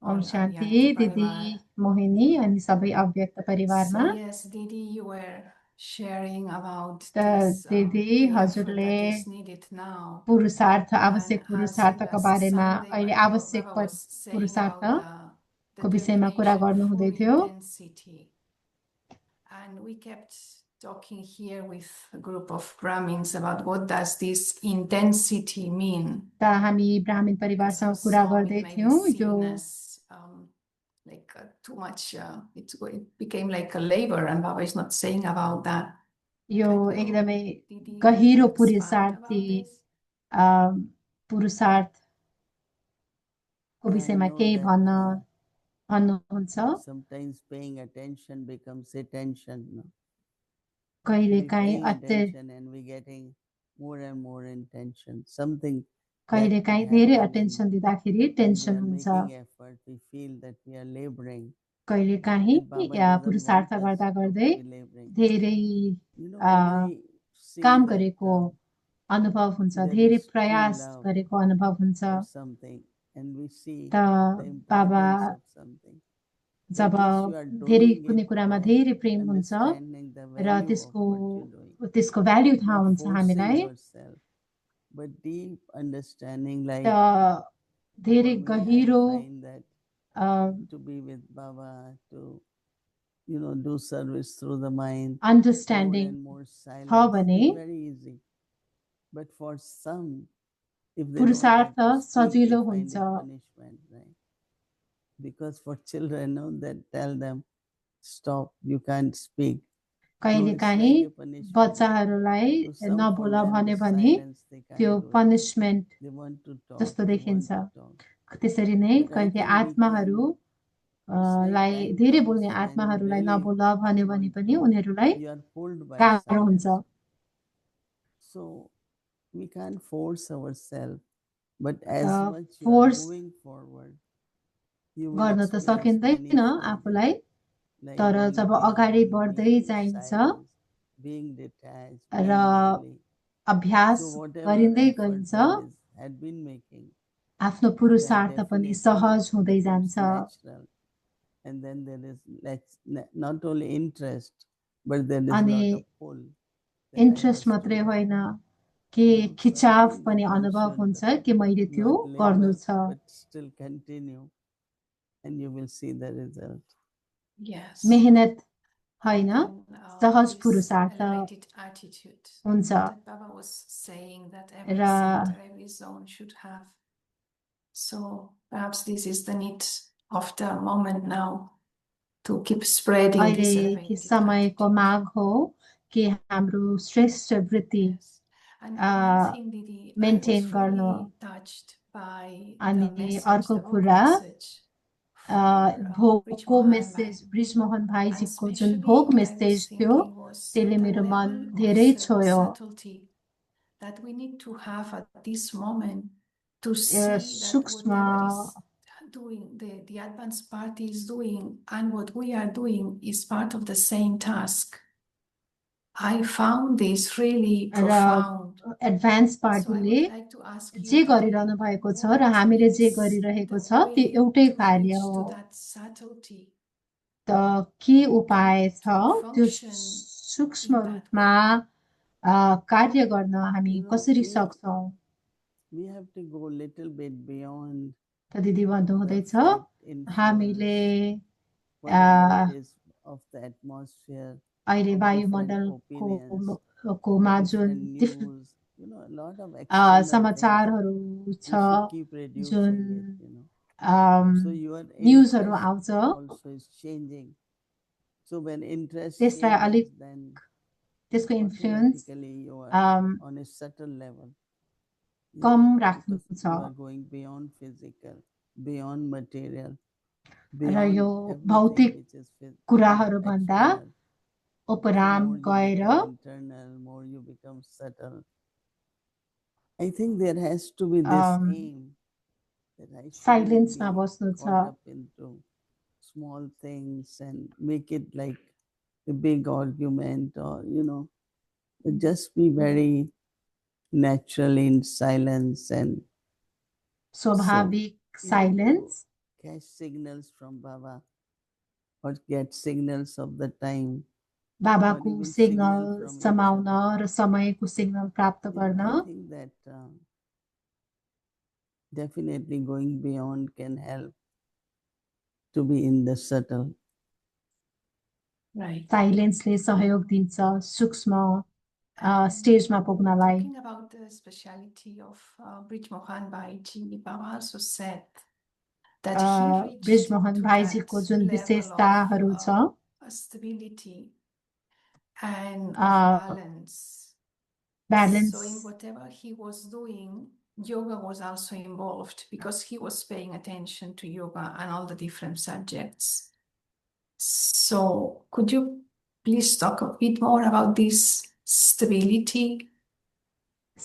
Om all Shanti Avyakta दिदी Parivar. मोहिनी अनि सबै अव्यक्त So परिवारमा yes, Didi, you were sharing about त this दिदी the effort हजुरले that is needed now. पुरुषार्थ And आवश्यक as पुरुषार्थका बारेमा Sunday, अहिले आवश्यक Baba was saying about पुरुषार्थको the विषयमा कुरा definition गर्नुहुँदै full थियो intensity. And we kept talking here with a group of Brahmins about what does this intensity mean. त हामी ब्राह्मण Because परिवारसँग for कुरा some गर्दै it may be थियौँ यो seen as like too much, it became like a labor, and Baba is not saying about that. यो But will एकदमै Didi गहिरो expand पुरुषार्थी about this? पुरुषार्थको Yeah, I विषयमा know केही that, भन्नुहुन्छ sometimes paying attention becomes attention. No? कहिले We're काहीँ paying attention and we're getting more and more intention. Something that कहिले could काहीँ धेरै happen अटेन्सन दिँदाखेरि when we टेन्सन are हुन्छ making effort. We feel that we are laboring. कहिले काहीँ And Baba doesn't पुरुषार्थ want us गर्दा to गर्दै be laboring. धेरै You know, when I see काम that गरेको अनुभव हुन्छ there धेरै is true प्रयास love गरेको अनुभव हुन्छ for something, and we see त the बाबा importance of something. Job At least you are धेरै doing कुनै it कुरामा for धेरै प्रेम हुन्छ understanding the र value of त्यसको what you're doing, त्यसको भ्याल्यु थाहा not हुन्छ forcing हामीलाई yourself, but deep understanding. Like त धेरै for me, गहिरो I find that to be with Baba, to do service through the mind, more understanding and more छ silence भने is very easy. But for some, if they don't पुरुषार्थ have to speak, they सजिलो find हुन्छ it punishment, right? Because for children, that tell them, stop, you can't speak. So कहिले it's काहीँ like a punishment. बच्चाहरूलाई To some, for नबोल them, भन्यो is भने silence, they त्यो can't do it. Punishment They want to talk, जस्तो they देखिन्छ want to talk. त्यसरी नै But I कहिले think we आत्माहरू it's like लाई time धेरै comes बोल्ने when you आत्माहरूलाई really नबोल भन्यो भने want पनि to, उनीहरूलाई you are pulled by गाह्रो हुन्छ silence. So we can't force ourselves, but as much you are force moving forward, you will गर्न त experience many सकिँदैन changes. आफूलाई Like तर going जब अगाडि beyond, बढ्दै being in जाइन्छ silence, being detached, र being holy. अभ्यास So whatever गरिँदै effort गइन्छ that had been making, आफ्नो that पुरुषार्थ पनि definitely सहज हुँदै becomes जान्छ natural. And then there is not only interest, but there is अनि lot of pull. that I interest must do मात्रै that. होइन के So I खिचाव think पनि that one अनुभव should हुन्छ कि मैले त्यो not गर्नु labor, छ but still continue, and you will see the result. Yes. मेहनत होइन And, सहज this पुरुषार्थ elevated attitude हुन्छ that Baba was saying that every र center, every zone should have. So perhaps this is the need of the moment now to keep spreading this अहिले कि elevated समयको attitude. माग हो कि हाम्रो श्रेष्ठ वृत्ति Yes. And one thing, Didi, I maintain was गर्नु really touched by the अनि message, अर्को the book कुरा message for Brij भोगको Mohan message Bhai. Brijmohan And भाइजीको जुन especially भोग what I मेसेज was थियो thinking was त्यसले the मेरो मन level of धेरै छोयो subtlety that we need to have at this moment to see that सूक्ष्म whatever is doing, the advanced party is doing, and what we are doing is part of the same task. I found this really र profound. एडभान्स So I पार्टीले would like to ask you, जे Didi, गरिरहनु भएको छ र what हामीले जे is गरिरहेको the छ त्यो way एउटै to कार्य reach हो to that subtlety? त के उपाय छ To त्यो function सूक्ष्म in that रूपमा कार्य गर्न हामी कसरी सक्छौँ We have to go a little bit beyond त दिदी the भन्नुहुँदैछ fact हामीले influence, whatever it is of the atmosphere, अहिले of different वायुमण्डलको opinions, कोमा जुन different news, a lot of external things. समाचारहरू We छ should keep जुन reducing it. So your न्युजहरू interest आउँछ also is changing. So when interest त्यसलाई changes, अलिक then त्यसको influence automatically you are on a subtle level. Com Because राख्नु you छ are going beyond physical, beyond material, र beyond यो everything भौतिक which is कुराहरू भन्दा external. So उपराम more you गएर become internal, more you become subtle. I think there has to be this aim that I shouldn't साइलेन्समा be बस्नु छ caught up into small things and make it like a big argument, or but just be very natural in silence and स्वाभाविक you need to silence catch signals from Baba or get signals of the time or बाबाको even signal signal from each समाउन other. र समयको सिग्नल प्राप्त गर्न I think that definitely going beyond can help to be in the subtle. Right. साइलेन्सले सहयोग दिन्छ सूक्ष्म स्टेजमा पुग्नलाई Talking about the speciality of Brij Mohan Bhaiji, Baba also said that he reached Brijmohan to भाइजीको that जुन level विशेषताहरू of छ stability and of balance. Balance So in whatever he was doing, yoga was also involved because he was paying attention to yoga and all the different subjects. So could you please talk a bit more about this stability,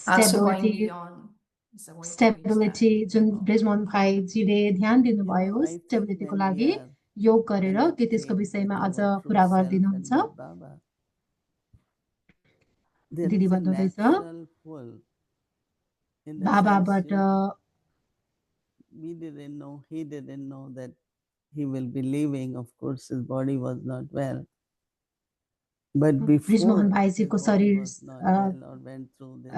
also going stability beyond is a way to reach stability that जुन level. ब्रिजमोहन भाइजीले ध्यान दिनुभयो I think स्टेबिलिटीको when we लागि are योग गरेर के त्यसको connected विषयमा with अझ our true कुरा self and गरिदिनुहुन्छ with Baba, there दिदी is a भन्नुहुँदैछ natural pull. In the sense, बाबाबाट we didn't know, he didn't know that he will be leaving. Of course, his body was not well. But Brijmohan before his भाइजीको body शरीर was not well or went through this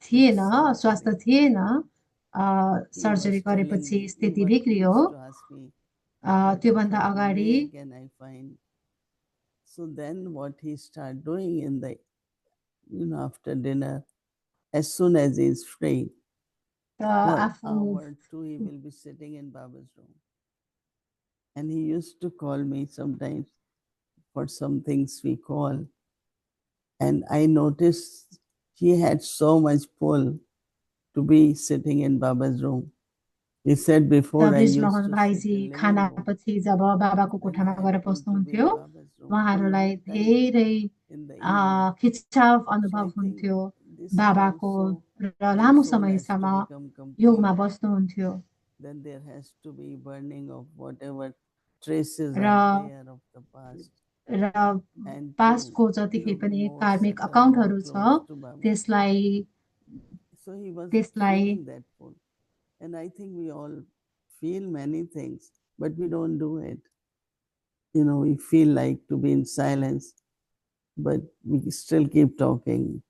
थिएन big स्वास्थ्य surgery, थिएन he सर्जरी was telling गरेपछि me, स्थिति he बिग्रियो used to ask me that त्योभन्दा after अगाडि May can I find. So then what he started doing in the, after dinner, as soon as he's free, for आफू hour or two, he will be sitting in Baba's room. And he used to call me sometimes for some things we call. And I noticed he had so much pull to be sitting in Baba's room. He said before I used Brijmohan to sit भाइजी in living room, खानापछि जब बाबाको then कोठामा I गएर had pull to be बस्नुहुन्थ्यो in Baba's room for a उहाँहरूलाई long time धेरै in the evening. खिचाव So अनुभव I think हुन्थ्यो this is बाबाको also र the लामो soul has to समयसम्म become योगमा complete. बस्नुहुन्थ्यो Then there has to be burning of whatever traces र are there of the past. र And पास्टको to जतिकै be पनि more कार्मिक subtle, more अकाउन्टहरू छ close to Baba. त्यसलाई So he was त्यसलाई feeling that pull. And I think we all feel many things, but we don't do it. We feel like to be in silence, but we still keep talking.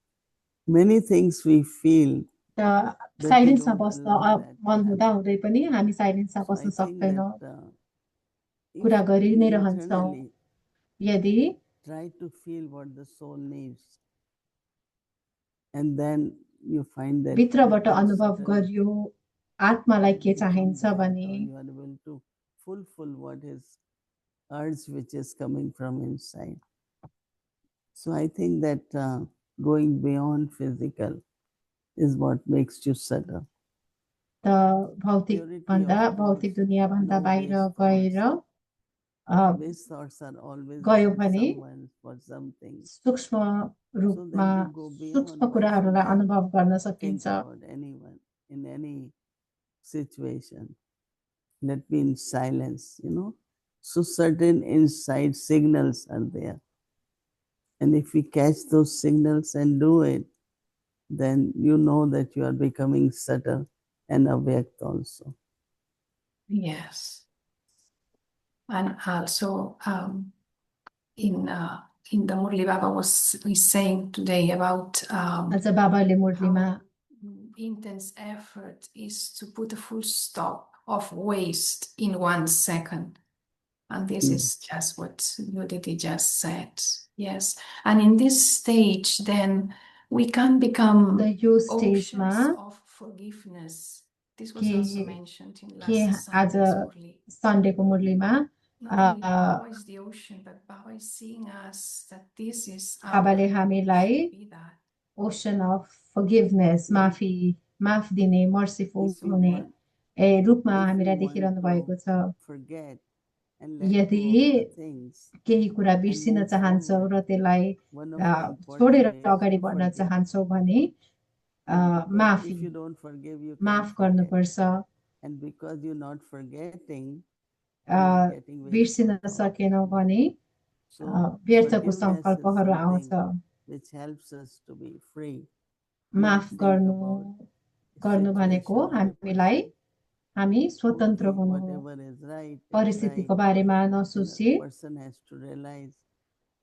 Many things we feel, but we साइलेन्समा don't बस्न allow that to मन हुँदा happen. हुँदै पनि हामी साइलेन्समा So बस्न I think सक्दैनौँ that if कुरा गरि नै we रहन्छौँ internally यदि try to feel what the soul needs, and then you find that भित्रबाट very अनुभव subtly गरियो आत्मालाई you के become चाहिन्छ that, भने or you are able to fulfill what is urge which is coming from inside. So I think that going beyond physical is what makes you subtle. त भौतिक Purity, भन्दा of भौतिक course, दुनियाँभन्दा no बाहिर base गएर thoughts. A, Base thoughts are always गयो about भने someone for something. सूक्ष्म So रूपमा then we go सूक्ष्म beyond. Why should कुराहरूलाई I अनुभव गर्न think सकिन्छ about anyone in any situation? Let me in silence. So certain inside signals are there. And if we catch those signals and do it, then you know that you are becoming subtle and awake also. Yes. And also in the Murli Baba is saying today about आज बाबाले मुरलीमा how intense effort is to put a full stop of waste in 1 second. And this is just what Yudhiti just said. Yes. And in this stage, then we can become यो स्टेजमा oceans of forgiveness. This was also mentioned in के last आज Sunday's Murli. सन्डेको मुरलीमा Not only Baba is the ocean, but Baba is seeing us that this is our बाबाले life. हामीलाई We should be that. Ocean of forgiveness माफ दिने मर्सीफुल If we हुने want, रूपमा if we हामीलाई want देखिरहनु भएको छ to forget and let यदि go of the things केही कुरा and बिर्सिन move चाहन्छौ forward, र त्यसलाई one of the छोडेर important ways अगाडि to बढ्न forgive. चाहन्छौ भने Because माफी if you don't forgive, you माफ can't forget. गर्नुपर्छ And because you're not forgetting, a, you are getting बिर्सिन wasteful thoughts. सकेनौ भने So व्यर्थको forgiveness is सङ्कल्पहरू आउँछ। something which helps us to be free, माफ not think गर्नु about गर्नु भनेको situation or a हामीलाई person. हामी स्वतन्त्र Okay, हुनु हो। whatever is right is right. परिस्थितिको बारेमा You know, नसोची person has to realize,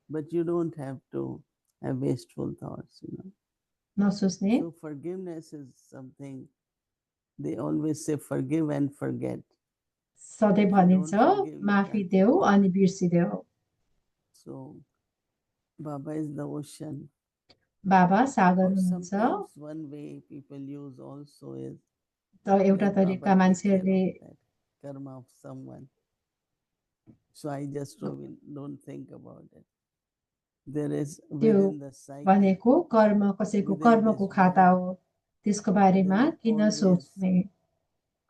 but you don't have to have wasteful thoughts, you know. नसोच्ने। So forgiveness is something, they always say forgive and forget. सधैँ If you भनिन्छ don't forgive, you माफी can't देऊ forget. अनि बिर्सिदेऊ। So Baba is the ocean. बाबा सागर Or हुनुहुन्छ। sometimes one way people use also is त एउटा let तरिका Baba take care मान्छेहरूले of that karma of someone. So I just don't think about it. There is त्यो within the psyche, भनेको कर्म कसैको within कर्मको this खाता body, हो, त्यसको बारेमा there are किन always सोच्ने।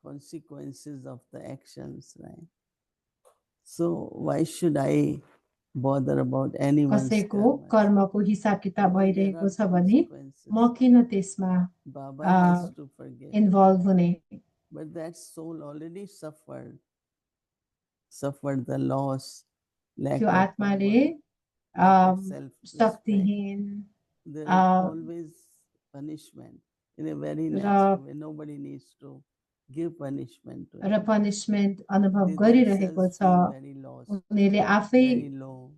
consequences of the actions, right? So why should I bother about anyone's कसैको karma? कर्मको हिसाब किताब Because there भइरहेको are छ भने consequences. म किन त्यसमा Baba has to forgive. Involve हुने। But that soul already suffered the loss, lack त्यो of आत्माले power, lack of self-respect. शक्तिहीन There is always punishment in a very natural way. Nobody needs to give punishment to र it. पनिसमेन्ट अनुभव They गरिरहेको themselves छ। feel very lost, उनीहरूले आफै very low,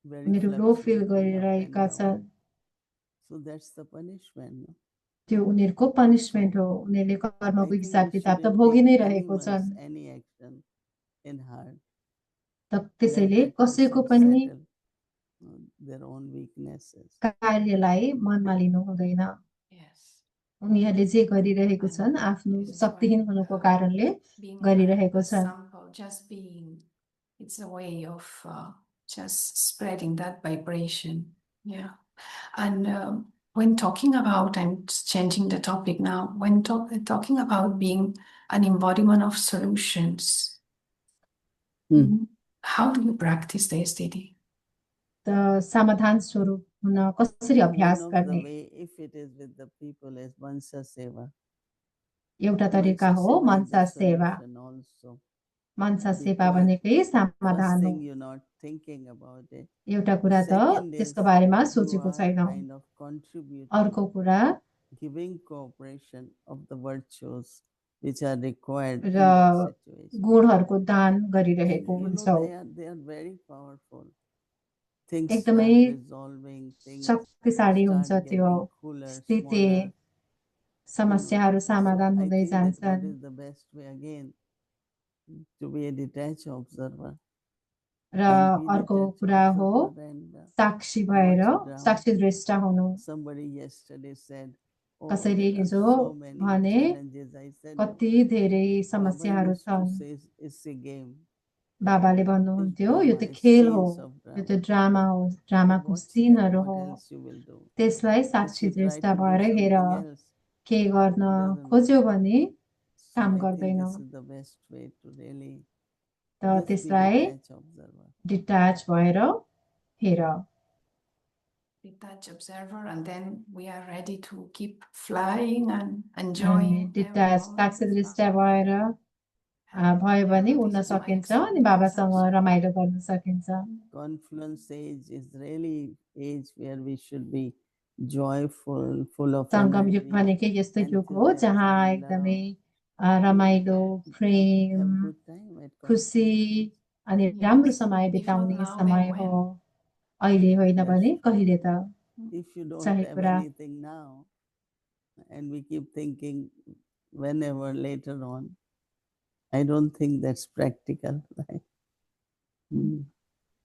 very उनीहरू लो फिल fluctuating up and गरिरहेका down. छन्। So that's the punishment. No? त्यो उनीहरूको पनिसमेन्ट हो। उनीहरूले I कर्मको think हिसाब we किताब त shouldn't भोगि take नै रहेको छन्। anyone's any action in heart. त Let त्यसैले that कसैको person पनि settle their own weaknesses. कार्यलाई मनमा लिनु हुँदैन। Yes. उनीहरूले जे गरिरहेको छन् And आफ्नो this is शक्तिहीन why, हुनुको कारणले being गरिरहेको a छन्। sample, just being, it's a way of just spreading that vibration. Yeah. And when talking about, I'm just changing the topic now, when talking about being an embodiment of solutions, how do you practice this, Didi? त समाधान स्वरूप हुन कसरी अभ्यास One of गर्ने। the way, if it is with the people, is Mansa Seva. एउटा तरिका Mansa हो Seva is मनसा the सेवा। solution also. मनसा सेवा Because भनेकै समाधान first हो। thing you're not thinking about it. एउटा कुरा त Second is त्यसको बारेमा you सोचेको are छैनौ। kind of contributing, अर्को कुरा giving cooperation of the virtues which are required र in that situation. गुणहरूको दान And गरिरहेको you know हुन्छौ। they are very powerful. Things एकदमै start resolving, things शक्तिशाली हुन्छ start त्यो getting cooler, स्थिति, smaller. समस्याहरू So समाधान I हुँदै think that what जान्छन्। is the best way again to be a detached observer र and be अर्को detached कुरा हो observer and साक्षी भएर watch ground. साक्षी दृष्टा हुनु। Somebody yesterday said, "Oh, कसैले there are हिजो so many भने challenges." I said, कति धेरै Baba समस्याहरू used to छन्। say, "It's a game. बाबाले It's भन्नुहुन्थ्यो यो drama, त it's खेल हो, scenes of यो त drama. ड्रामा हो, ड्रामाको Watch that. सिनहरू What हो। else you will do? त्यसलाई If साक्षी you try दृष्टा to do भएर हेर। something else, के गर्न it doesn't खोज्यो work." भने So काम I think गर्दैन। this is the best way to really त just be त्यसलाई detached observer. डिट्याच भएर हेर। Detached observer, and then we are ready to keep flying and अनि enjoying every detach moment Sakshi with दृष्टा Baba. भएर भयो भने Yeah, उड्न this is my सकिन्छ अनि experience बाबासँग also. रमाइलो गर्न सकिन्छ। Confluence age is really age where we should be joyful, full of सङ्गम युग energy, भनेकै यस्तो युग हो जहाँ enthusiasm, एकदमै love. रमाइलो, Have प्रेम, good time at खुसी confluence age. अनि Yes. राम्रो समय If not बिताउने now, समय then हो। when? अहिले होइन That's भने true. कहिले त If you don't सही have कुरा। anything now, and we keep thinking whenever later on, I don't think that's practical. Right?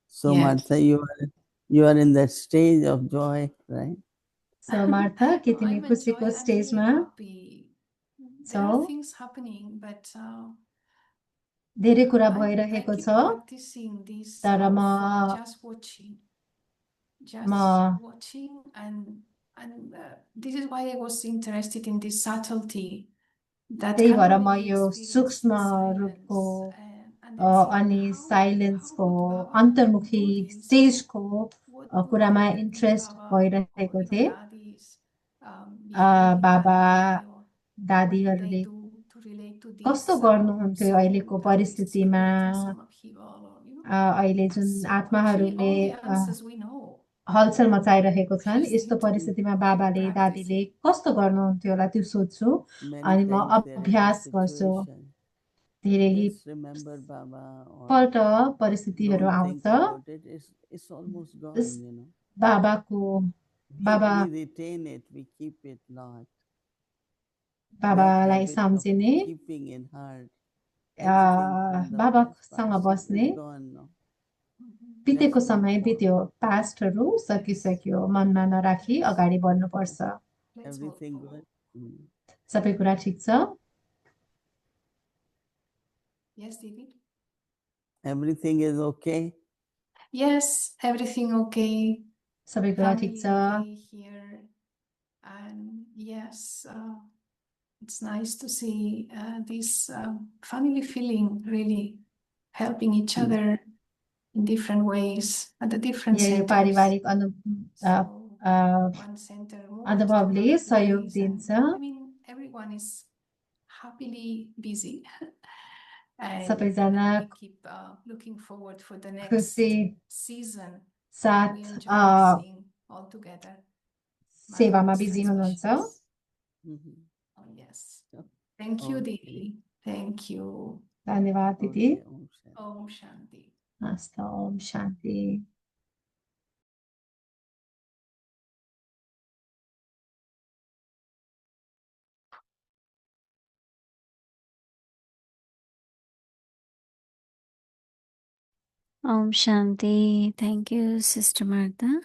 So Yes. Martha, you are in that stage of joy, right? So Martha के तिमी I'm खुसीको enjoying, I'm स्टेजमा really happy. There छौ? are things happening, but धेरै कुरा I भइरहेको keep छ practicing this तर म for just watching, म and this is why I was interested in this subtlety that त्यही can भएर म really यो experience सूक्ष्म the silence रूपको and then see अनि how साइलेन्सको would Baba अन्तर्मुखी do this? स्टेजको What कुरामा would इन्ट्रेस्ट Baba भइरहेको or थिएँ। daddies behave in that बाबा way, or what would they दादीहरूले do to relate to this कस्तो गर्नुहुन्थ्यो so अहिलेको that it's परिस्थितिमा creating some upheaval or, अहिले जुन So आत्माहरूले actually all the answers we know. हलचल मचाइरहेको छन् We just यस्तो need to परिस्थितिमा keep बाबाले दादीले practicing. कस्तो गर्नुहुन्थ्यो होला त्यो सोध्छु Many अनि म times there is a अभ्यास गर्छु situation. धेरै Let's remember Baba or पल्ट परिस्थितिहरू don't आउँछ think about it. It's almost gone, you know. बाबाको बाबा We retain it, we keep it not. That बाबालाई habit of सम्झिने keeping in heart anything from the बाबासँग past बस्ने is gone now. बितेको That's समय all. बित्यो पास्टहरू सकिसक्यो मनमा नराखी अगाडि बढ्नुपर्छ Let's move Everything forward. good. सबै कुरा ठिक छ Yes, David? Everything is okay. Yes, everything okay. सबै कुरा ठिक Family छ okay here. And yes, it's nice to see this family feeling really helping each other in different ways at the different यो centers. पारिवारिक So one center more, अनुभवले two सहयोग days, दिन्छ and, I mean, everyone is happily busy. And सबैजना we keep looking forward for the next खुसी season. साथ We enjoy seeing all together. सेवामा बिजी हुनुहुन्छ Mhm. Oh, yes. Thank you, Okay. Didi. Thank you. धन्यवाद दिदी Okay, Om Shanti. Om Shanti. हस्त ओम शान्ति Om Shanti. Thank you, Sister Martha.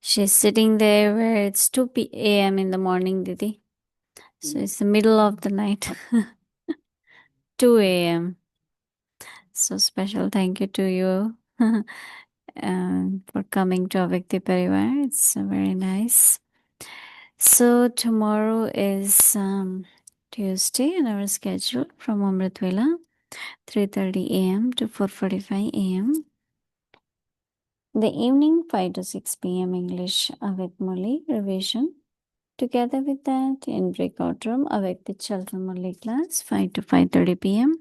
She's sitting there where it's 2 a.m. in the morning, Didi. So it's the middle of the night. 2 a.m. So special thank you to you for coming to Avyakti Parivar. It's very nice. So tomorrow is Tuesday in our schedule from Amrit Vela, 3:30 a.m. to 4:45 a.m. The evening 5 to 6 p.m. English Avik Murli revision. Together with that, in breakout room, Avyakti Children Murli class 5 to 5:30 p.m.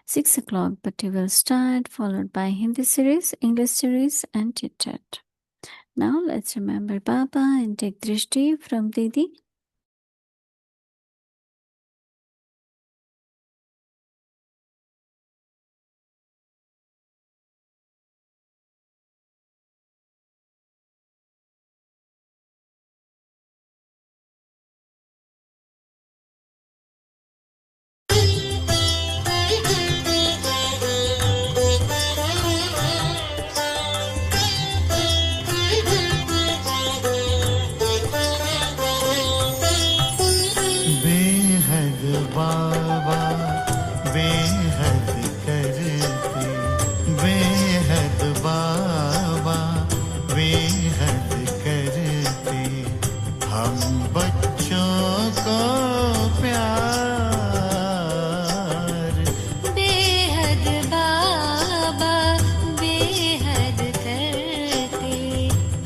6 o'clock, but you will start, followed by Hindi series, English series, and chit chat. Now let's remember Baba and take Drishti from Didi. बेहद बाबा बेहद करते बेहद बाबा बेहद करते हम बच्चों को प्यार बेहद बाबा बेहद करते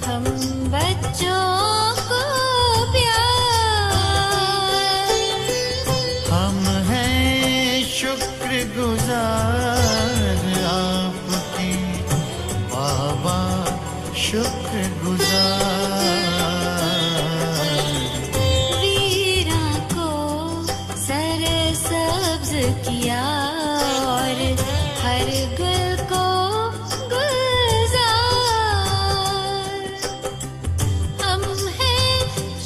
हम बच्चों को प्यार हम हैं शुक्रगुजार आपके बाबा शुक्रगुजार वीरा को सर सब्ज किया और हर गुल को गुलजार हम हैं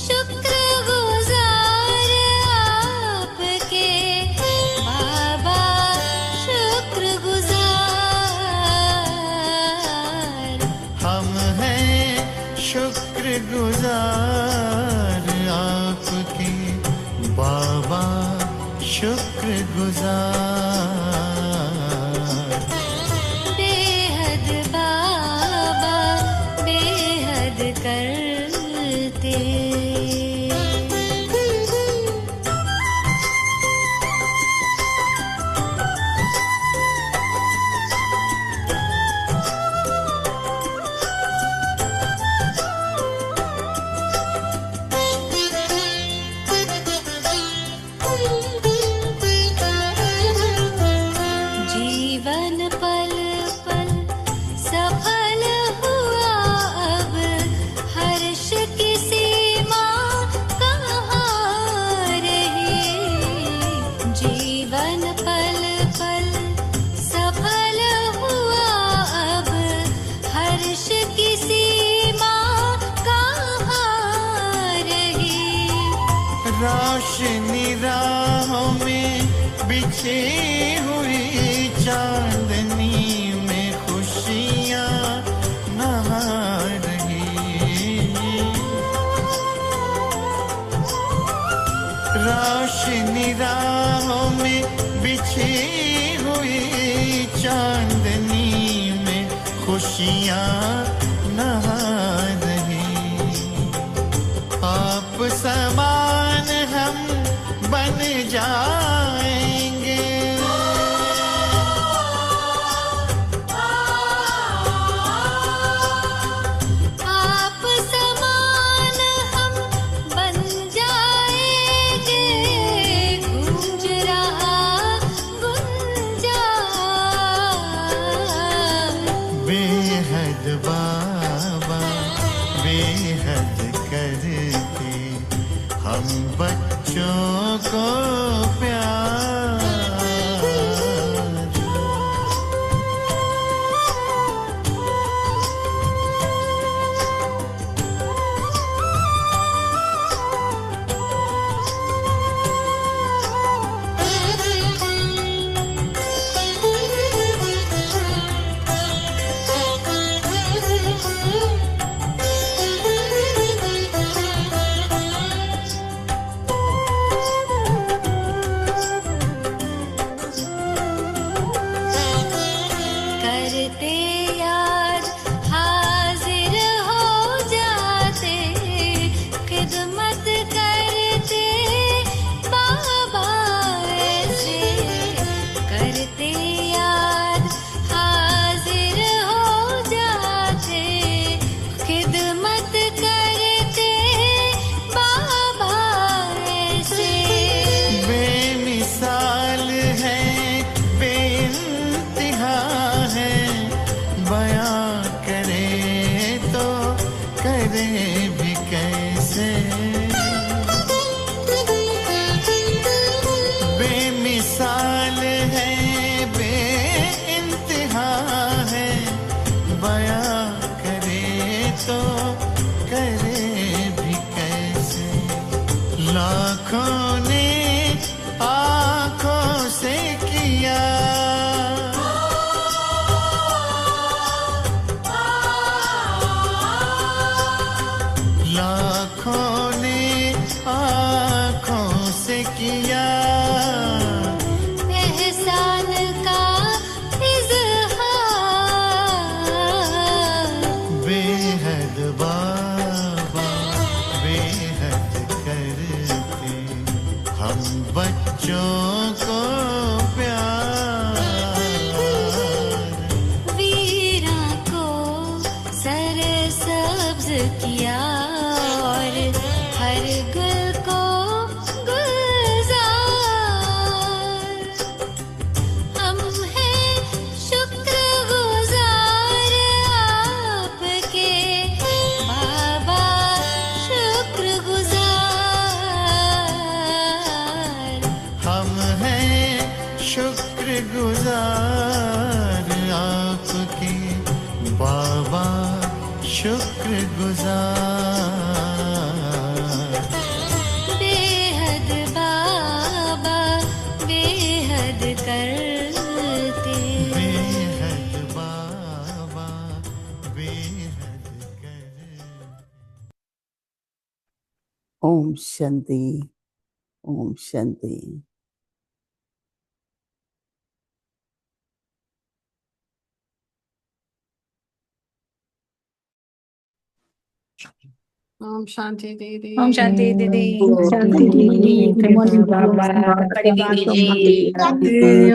शुक्रगुजार आपके बाबा शुक्रगुजार हम हैं शुक्रगुजार आपके बाबा शुक्रगुजार बेहद बाबा बेहद करते बिछी हुई चांदनी में खुशियाँ नहा रही। रोशनी राहों में बिछी हुई चांदनी में खुशियाँ नहा रही। आप समान हम बन जाएंगे। आप समान हम बन जाएंगे। गूंज रहा गुंजा। बेहद बाबा बेहद करते हम बच्चों को प्यार। करते याद हाजिर हो जाते। खिदमत करते बाबा ऐसे। करते याद हाजिर हो जाते। खिदमत करते बाबा ऐसे। बेमिसाल है बेइंतहा है बयां करे तो करे भी कैसे। बेमिसाल है बेइंतहा है बयां करे तो करे भी कैसे। लाखों ने आँखों से किया। लाखों ने आँखों से किया। एहसान का इज़हार। बेहद बाबा बेहद करते हम बच्चों को प्यार। वीरा को सरसब्ज किया और हर गुल को गुलजार। हम हैं शुक्रगुजार आपके बाबा। शुक्रगुजार हम हैं शुक्रगुजार आपके बाबा। शुक्रगुजार बेहद बाबा बेहद करते। बेहद बाबा बेहद करते। Om Shanti, Om Shanti. Om Shanti Didi. Om Shanti Didi. Shanti Didi. Good morning, Baba. Parivar Om Ji.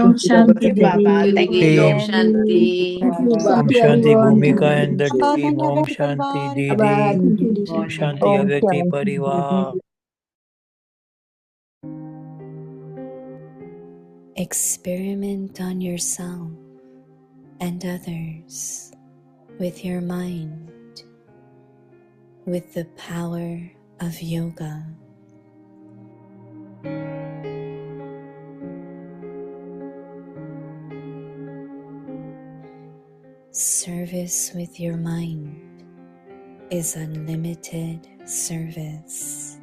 Om Shanti Thank you, Baba. Didi. Thank you. Good Om morning. Shanti. Thank you, Om Baba. Shanti Everyone. Bhumika and the Baba, team. thank you, Om Dr. Shanti Parvar. Didi. Thank you, Didi. Om Shanti Om Avyakti Shanti Parivar. Didi. Experiment on yourself and others with your mind, with the power of yoga. Service with your mind is unlimited service.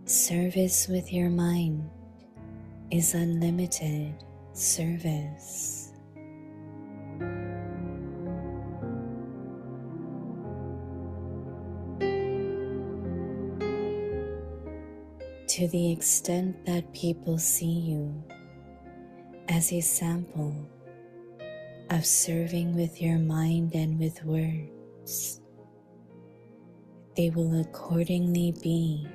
Service with your mind is unlimited service. To the extent that people see you as a sample of serving with your mind and with words, they will accordingly be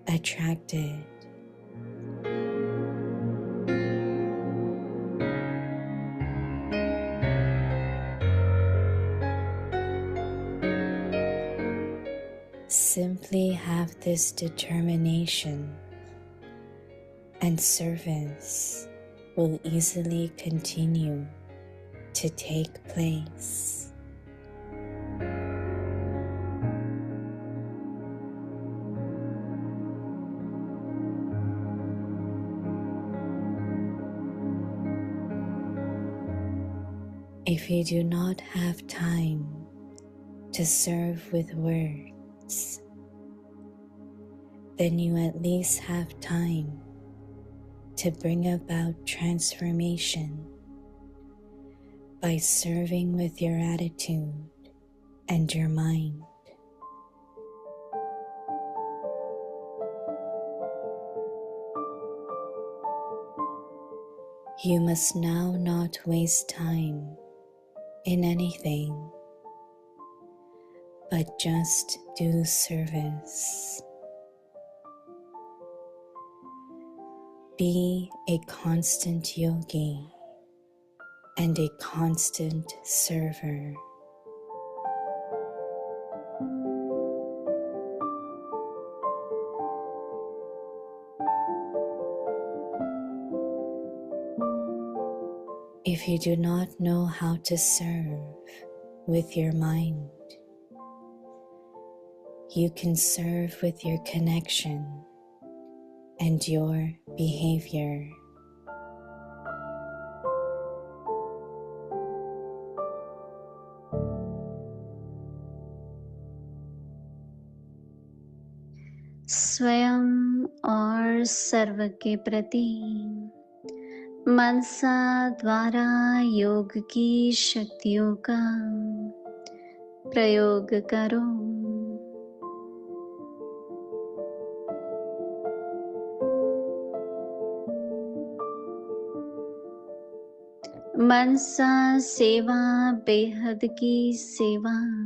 attracted. Simply have this determination, and service will easily continue to take place. If you do not have time to serve with words, then you at least have time to bring about transformation by serving with your attitude and your mind. You must now not waste time in anything, but just do service. Be a constant yogi and a constant server. If you do not know how to serve with your mind, you can serve with your connection and your behavior. स्वयं और सर्व के प्रति मनसा द्वारा योग की शक्तियों का प्रयोग करो। मनसा सेवा बेहद की सेवा